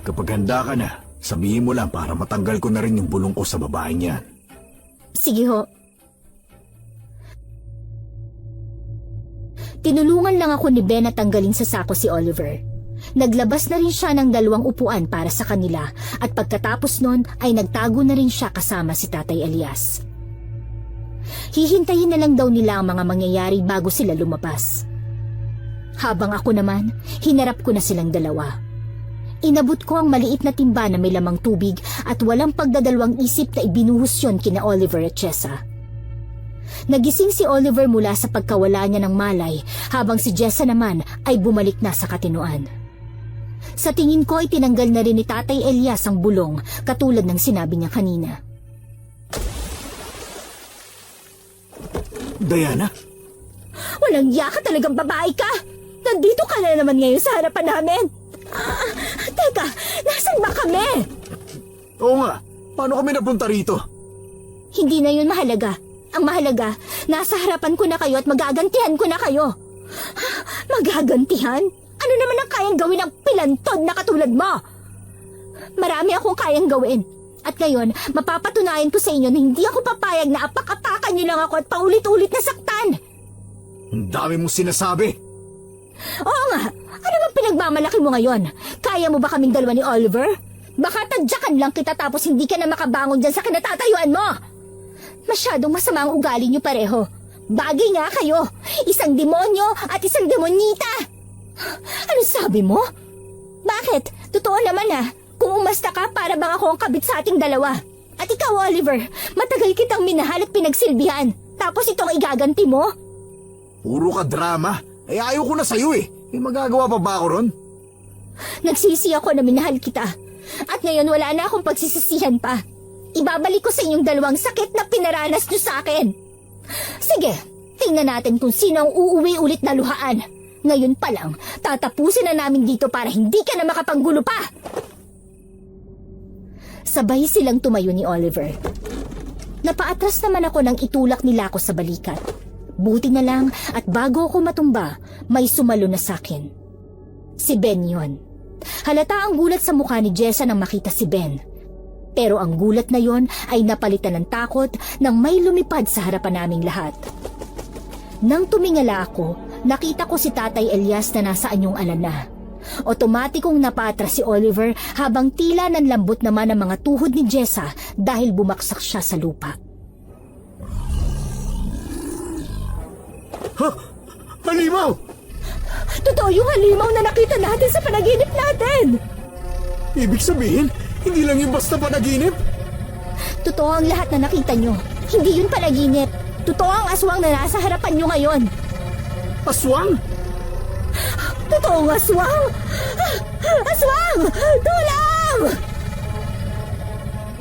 Kapag handa ka na, sabihin mo lang para matanggal ko na rin yung bulong ko sa babaeng yan. Sige ho. Tinulungan lang ako ni Ben na tanggalin sa sako si Oliver. Naglabas na rin siya ng 2 upuan para sa kanila at pagkatapos nun ay nagtago na rin siya kasama si Tatay Elias. Hihintayin na lang daw nila ang mga mangyayari bago sila lumabas. Habang ako naman, hinarap ko na silang dalawa. Inabot ko ang maliit na timba na may lamang tubig at walang pagdadalawang isip na ibinuhos yun kina Oliver at Jessa. Nagising si Oliver mula sa pagkawala niya ng malay habang si Jessa naman ay bumalik na sa katinuan. Sa tingin ko ay tinanggal na rin ni Tatay Elias ang bulong katulad ng sinabi niya kanina. Diana? Walang iya ka talagang babae ka! Nandito ka na naman ngayon sa harapan namin! Teka, nasan ba kami? Oo nga, paano kami napunta rito? Hindi na yun mahalaga. Ang mahalaga, nasa harapan ko na kayo at magagantihan ko na kayo. Magagantihan? Ano naman ang kayang gawin ng pilantod na katulad mo? Marami akong kayang gawin. At ngayon, mapapatunayan ko sa inyo na hindi ako papayag na apak-apakan niyo lang ako at paulit-ulit na saktan. Ang dami mong sinasabi. Oo nga, ano bang pinagmamalaki mo ngayon? Kaya mo ba kaming dalawa ni Oliver? Baka tadyakan lang kita tapos hindi ka na makabangon dyan sa kinatatayuan mo. Masyadong masama ang ugali niyo pareho. Bagay nga kayo, isang demonyo at isang demonyita. Ano sabi mo? Bakit? Totoo naman kung umasta ka para bang ako ang kabit sa ating dalawa. At ikaw, Oliver, matagal kitang minahal at pinagsilbihan. Tapos itong igaganti mo? Puro ka drama. Ay ayaw ko na sa'yo eh. May magagawa pa ba ako ron? Nagsisi ako na minahal kita. At ngayon wala na akong pagsisisihan pa. Ibabalik ko sa inyong dalawang sakit na pinaranas niyo sa akin. Sige, tingnan natin kung sino ang uuwi ulit na luhaan. Ngayon pa lang, tatapusin na namin dito para hindi ka na makapanggulo pa. Sabay silang tumayo ni Oliver. Napaatras naman ako nang itulak nila ako sa balikat. Buti na lang at bago ako matumba, may sumalo na sa akin. Si Ben yun. Halata ang gulat sa mukha ni Jessa nang makita si Ben. Pero ang gulat na yon ay napalitan ng takot nang may lumipad sa harapan naming lahat. Nang tumingala ako, nakita ko si Tatay Elias na nasa anyong alana. Otomatikong napatras si Oliver habang tila nanlambot naman ang mga tuhod ni Jessa dahil bumaksak siya sa lupa. Ha? Halimaw! Totoo yung halimaw na nakita natin sa panaginip natin! Ibig sabihin, hindi lang yung basta panaginip? Totoo ang lahat na nakita nyo. Hindi yun panaginip. Totoo ang aswang na nasa harapan nyo ngayon. Aswang? Totoong aswang! Aswang! Tulong!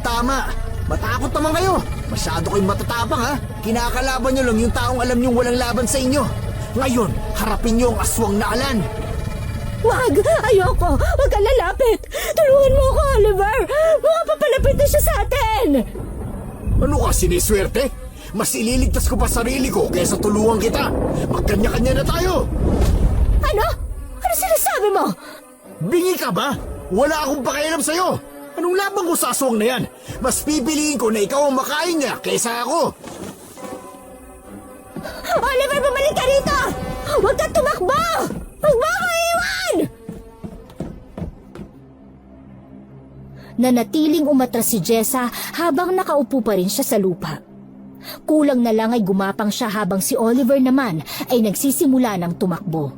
Tama! Matakot naman kayo! Masyado kayong matatapang ha! Kinakalaban nyo lang yung taong alam nyong walang laban sa inyo! Ngayon, harapin nyo ang aswang na alan! Wag! Ayoko! Wag kang lalapit! Tulungan mo ako, Oliver! Baka papalapit na siya sa atin! Ano ka, siniswerte? Mas ililigtas ko pa sarili ko kaysa tulungan kita! Magkanya-kanya na tayo! Ano? Ano sinabi mo? Bingi ka ba? Wala akong pakialam sa'yo! Anong labang ko sa aswang na yan? Mas pipiliin ko na ikaw ang makain niya kaysa ako! Oliver, bumalik ka rito! Huwag kang tumakbo! Huwag mo ako iwan! Nanatiling umatras si Jessa habang nakaupo pa rin siya sa lupa. Kulang na lang ay gumapang siya habang si Oliver naman ay nagsisimula ng tumakbo.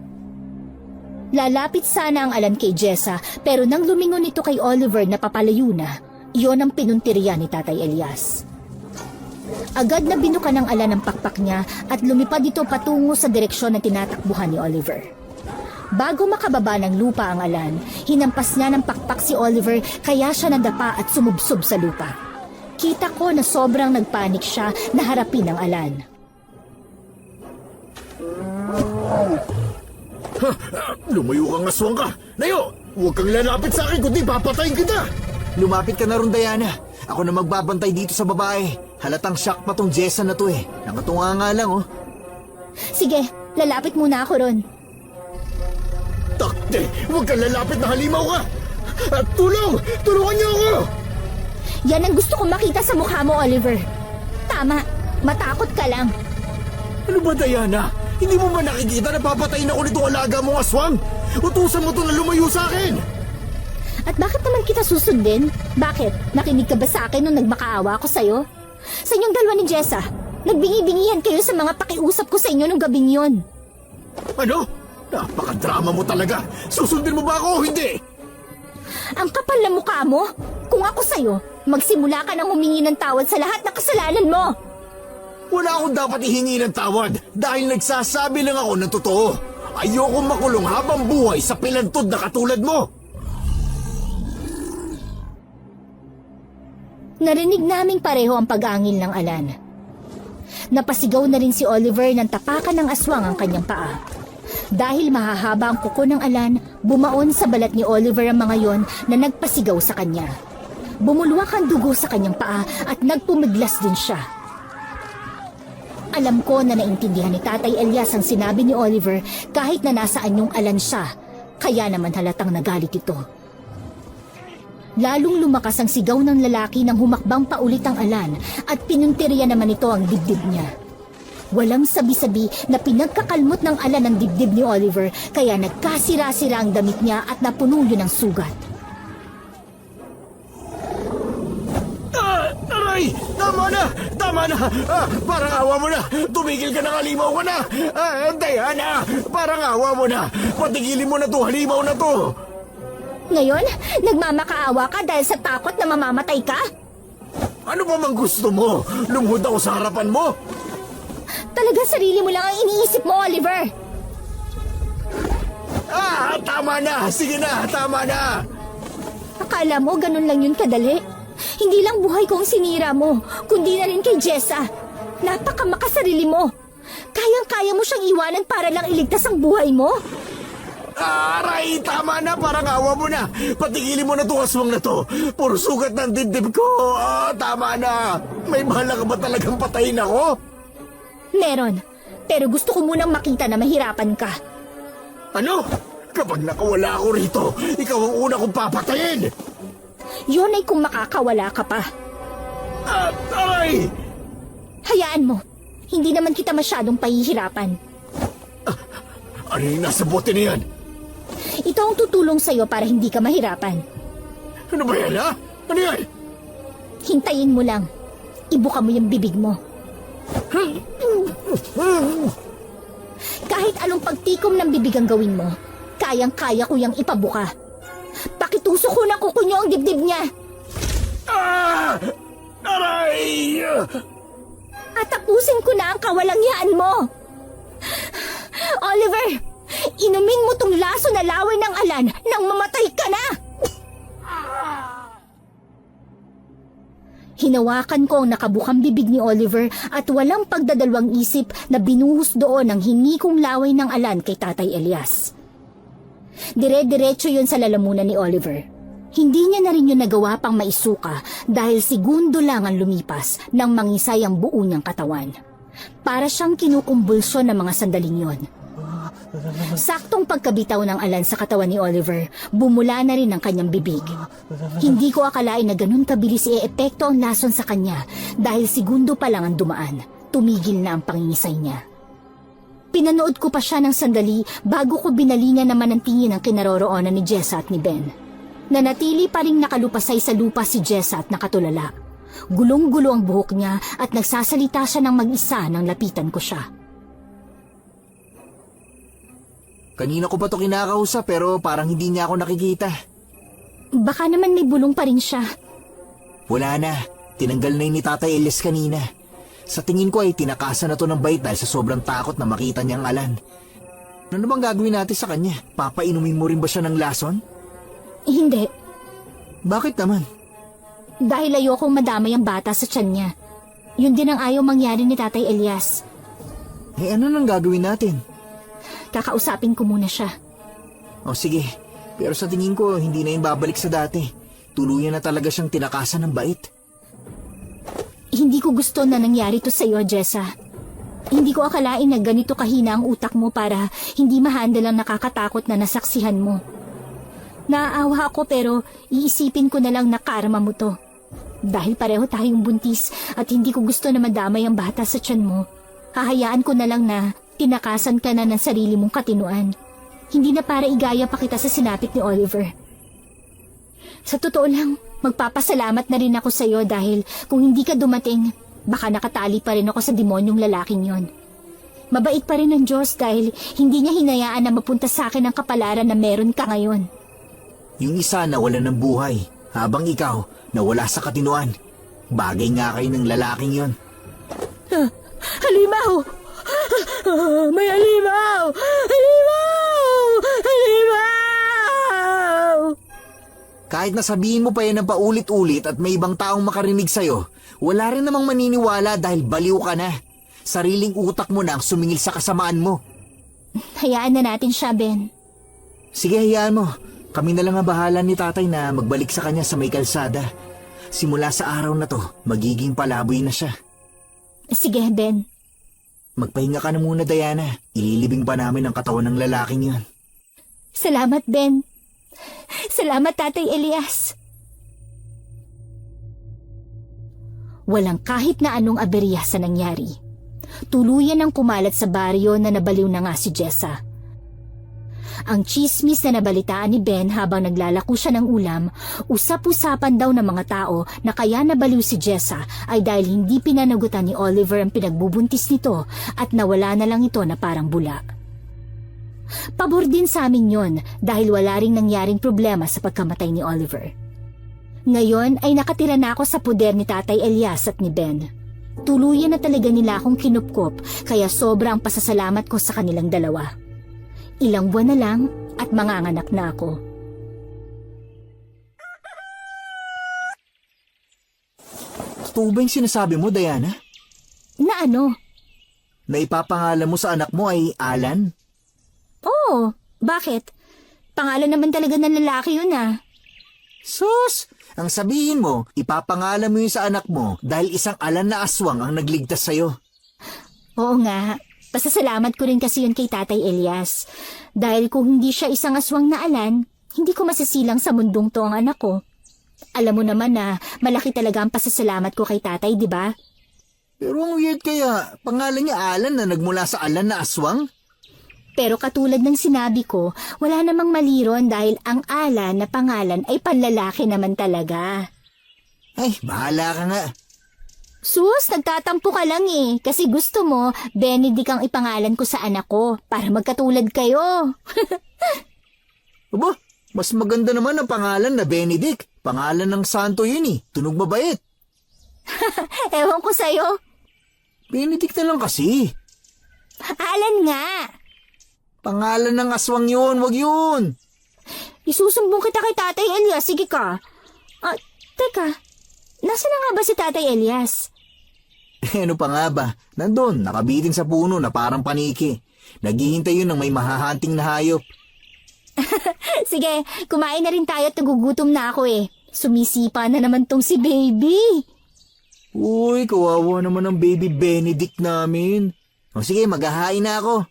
Lalapit sana ang Alan kay Jessa pero nang lumingon ito kay Oliver na papalayo na, iyon ang pinuntirya ni Tatay Elias. Agad na binuka ng Alan ang pakpak niya at lumipad ito patungo sa direksyon na tinatakbuhan ni Oliver. Bago makababa ng lupa ang Alan, hinampas niya ng pakpak si Oliver kaya siya nadapa at sumubsob sa lupa. Kita ko na sobrang nagpanik siya na harapin ang Alan. Lumayo kang aswang ka! Layo! Huwag kang lalapit sa akin kundi papatayin kita! Lumapit ka na ron, Diana. Ako na magbabantay dito sa babae. Halatang shock pa tong Jessa na to eh. Nakatunga nga lang oh. Sige, lalapit muna ako ron. Takte! Huwag kang lalapit na halimaw ka! At tulong! Tulungan niyo ako! Yan ang gusto kong makita sa mukha mo, Oliver. Tama, matakot ka lang. Ano ba, Diana? Hindi mo ba nakikita na papatayin ako nitong alaga mong aswang? Utusan mo to na lumayo sa akin! At bakit naman kita susundin? Bakit? Nakinig ka ba sa akin nung nagmakaawa ako sa'yo? Sa inyong dalawa ni Jessa, nagbingi-bingihan kayo sa mga pakiusap ko sa inyo nung gabing yon. Ano? Napakadrama mo talaga! Susundin mo ba ako o hindi? Ang kapal na mukha mo! Kung ako sa'yo, magsimula ka nang humingi ng tawad sa lahat ng kasalanan mo! Wala akong dapat ihingi ng tawad dahil nagsasabi lang ako ng totoo. Ayokong makulong habang buhay sa pilantod na katulad mo. Narinig naming pareho ang pag-angil ng Alan. Napasigaw na rin si Oliver nang tapakan ng aswang ang kanyang paa. Dahil mahahaba ang kuko ng Alan, bumaon sa balat ni Oliver ang mga yon na nagpasigaw sa kanya. Bumulwak ang dugo sa kanyang paa at nagpumiglas din siya. Alam ko na naintindihan ni Tatay Elias ang sinabi ni Oliver kahit na nasaan yung Alan siya, kaya naman halatang nagalit ito. Lalong lumakas ang sigaw ng lalaki nang humakbang paulit ang Alan at pinuntirya naman ito ang dibdib niya. Walang sabi-sabi na pinagkakalmot ng Alan ang dibdib ni Oliver kaya nagkasira-sira ang damit niya at napuno yun ng sugat. Aray! Tama na! Tama na! Parang awa mo na! Tumigil ka na, halimaw ka na! Diana! Parang awa mo na! Patigilin mo na to, halimaw na to! Ngayon, nagmamakaawa ka dahil sa takot na mamamatay ka? Ano pa mang gusto mo? Lumuhod ako sa harapan mo? Talaga sarili mo lang ang iniisip mo, Oliver! Tama na! Sige na! Tama na! Akala mo ganun lang yun kadali? Hindi lang buhay ko ang sinira mo, kundi na rin kay Jessa. Napakamakasarili mo. Kayang-kaya mo siyang iwanan para lang iligtas ang buhay mo? Aray! Tama na! Parang awa mo na! Patigilin mo na itong aswang na to! Puro sugat ng dibdib ko! Tama na! May bahala ka ba talagang patayin ako? Meron. Pero gusto ko munang makita na mahirapan ka. Ano? Kapag nakawala ako rito, ikaw ang una kong papatayin! Yun ay kung makakawala ka pa. Aray! Hayaan mo. Hindi naman kita masyadong pahihirapan. Ano yung nasa bote na yan? Ito ang tutulong sa'yo para hindi ka mahirapan. Ano ba yan, ha? Ano yan? Hintayin mo lang. Ibuka mo yung bibig mo. Kahit anong pagtikom ng bibig ang gawin mo, kayang-kaya ko yung ipabuka. Pakitusok ko na kukunyo ang dibdib niya. Aray! At tapusin ko na ang kawalangyaan mo. Oliver, inumin mo tong laso na laway ng Alan nang mamatay ka na! Hinawakan ko ang nakabukang bibig ni Oliver at walang pagdadalawang isip na binuhos doon ang hinikong laway ng Alan kay Tatay Elias. Dire-diretso yun sa lalamunan ni Oliver. Hindi niya na rin yun nagawa pang maisuka dahil segundo lang ang lumipas nang mangisay ang buo niyang katawan. Para siyang kinukumbulsyon ng mga sandaling yon. Saktong pagkabitaw ng alan sa katawan ni Oliver, bumula na rin ang kanyang bibig. Hindi ko akalain na ganun kabilis i-epekto ang lason sa kanya dahil segundo pa lang ang dumaan. Tumigil na ang pangingisay niya. Pinanood ko pa siya ng sandali bago ko binalingan naman ang tingin ang kinaroroonan ni Jessa at ni Ben. Nanatili pa ring nakalupasay sa lupa si Jessa at nakatulala. Gulong-gulo ang buhok niya at nagsasalita siya ng mag-isa nang lapitan ko siya. Kanina ko pa to kinakausap pero parang hindi niya ako nakikita. Baka naman may bulong pa rin siya. Wala na. Tinanggal na yun ni Tatay Elias kanina. Sa tingin ko ay tinakasan na to ng bait dahil sa sobrang takot na makita niyang alan. Ano bang gagawin natin sa kanya? Papainumin mo rin ba siya ng lason? Hindi. Bakit naman? Dahil ayokong madamay ang bata sa tiyan niya. Yun din ang ayaw mangyari ni Tatay Elias. Eh ano nang gagawin natin? Kakausapin ko muna siya. O sige, pero sa tingin ko hindi na yun babalik sa dati. Tuluyan na talaga siyang tinakasan ng bait. Hindi ko gusto na nangyari to sa iyo, Jessa. Hindi ko akalain na ganito kahina ang utak mo para hindi ma-handle ang nakakatakot na nasaksihan mo. Naaawa ako pero iisipin ko na lang na karma mo to. Dahil pareho tayong buntis at hindi ko gusto na madamay ang bata sa tiyan mo, hahayaan ko na lang na tinakasan ka na ng sarili mong katinuan. Hindi na para igaya pa kita sa sinapit ni Oliver. Sa totoo lang, magpapasalamat na rin ako sa iyo dahil kung hindi ka dumating, baka nakatali pa rin ako sa demonyong lalaking yon. Mabait pa rin ang Diyos dahil hindi niya hinayaan na mapunta sa akin ang kapalaran na meron ka ngayon. Yung isa nawala ng buhay, habang ikaw nawala sa katinuan. Bagay nga kayo ng lalaking yon. Halimaw! May halimaw! Halimaw! Halimaw! Kahit nasabihin mo pa yan ng paulit-ulit at may ibang taong makarinig sa'yo, wala rin namang maniniwala dahil baliw ka na. Sariling utak mo na ang sumingil sa kasamaan mo. Hayaan na natin siya, Ben. Sige, hayaan mo. Kami na lang ang bahala ni tatay na magbalik sa kanya sa may kalsada. Simula sa araw na to, magiging palaboy na siya. Sige, Ben. Magpahinga ka na muna, Diana. Ililibing pa namin ang katawan ng lalaking yan. Salamat, Ben. Salamat, Tatay Elias. Walang kahit na anong aberya sa nangyari. Tuluyan ang kumalat sa baryo na nabaliw na nga si Jessa. Ang chismis na nabalitaan ni Ben habang naglalako siya ng ulam, usap-usapan daw ng mga tao na kaya nabaliw si Jessa ay dahil hindi pinanagutan ni Oliver ang pinagbubuntis nito at nawala na lang ito na parang bula. Pabor din sa amin yon dahil wala ring nangyaring problema sa pagkamatay ni Oliver. Ngayon ay nakatira na ako sa puder ni Tatay Elias at ni Ben. Tuluyan na talaga nila akong kinupkop kaya sobra ang pasasalamat ko sa kanilang dalawa. Ilang buwan na lang at manganganak na ako. Totoo ba yung sinasabi mo, Diana? Na ano? Na ipapangalan mo sa anak mo ay Alan? Oo, bakit? Pangalan naman talaga ng lalaki yun ah. Sus! Ang sabihin mo, ipapangalan mo yun sa anak mo dahil isang Alan na aswang ang nagligtas sa'yo. Oo nga, pasasalamat ko rin kasi yun kay Tatay Elias. Dahil kung hindi siya isang aswang na Alan, hindi ko masasilang sa mundong to ang anak ko. Alam mo naman na malaki talaga ang pasasalamat ko kay Tatay, di ba? Pero ang weird kaya, pangalan niya Alan na nagmula sa Alan na aswang? Pero katulad ng sinabi ko, wala namang mali ron dahil ang Alan na pangalan ay panlalaki naman talaga. Ay, bahala ka nga. Sus, nagtatampo ka lang eh. Kasi gusto mo, Benedict ang ipangalan ko sa anak ko para magkatulad kayo. Aba, mas maganda naman ang pangalan na Benedict. Pangalan ng santo yun eh. Tunog mabait. Ewan ko sa'yo. Benedict na lang kasi. Alan nga. Pangalan ng aswang yun, wag yun. Isusumbong kita kay Tatay Elias. Sige ka. Teka. Nasaan na nga ba si Tatay Elias? Ano pa nga ba? Nandun, nakabitin sa puno na parang paniki. Naghihintay yun ng may mahahanting na hayop. Sige, kumain na rin tayo at nagugutom na ako eh. Sumisipa na naman tong si baby. Uy, kawawa naman ang baby Benedict namin. O sige, maghahain na ako.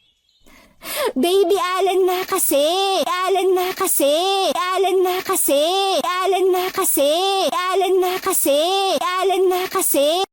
Baby Alan na kasi! Alan na kasi! Alan na kasi! Alan na kasi! Alan na kasi! Alan na kasi!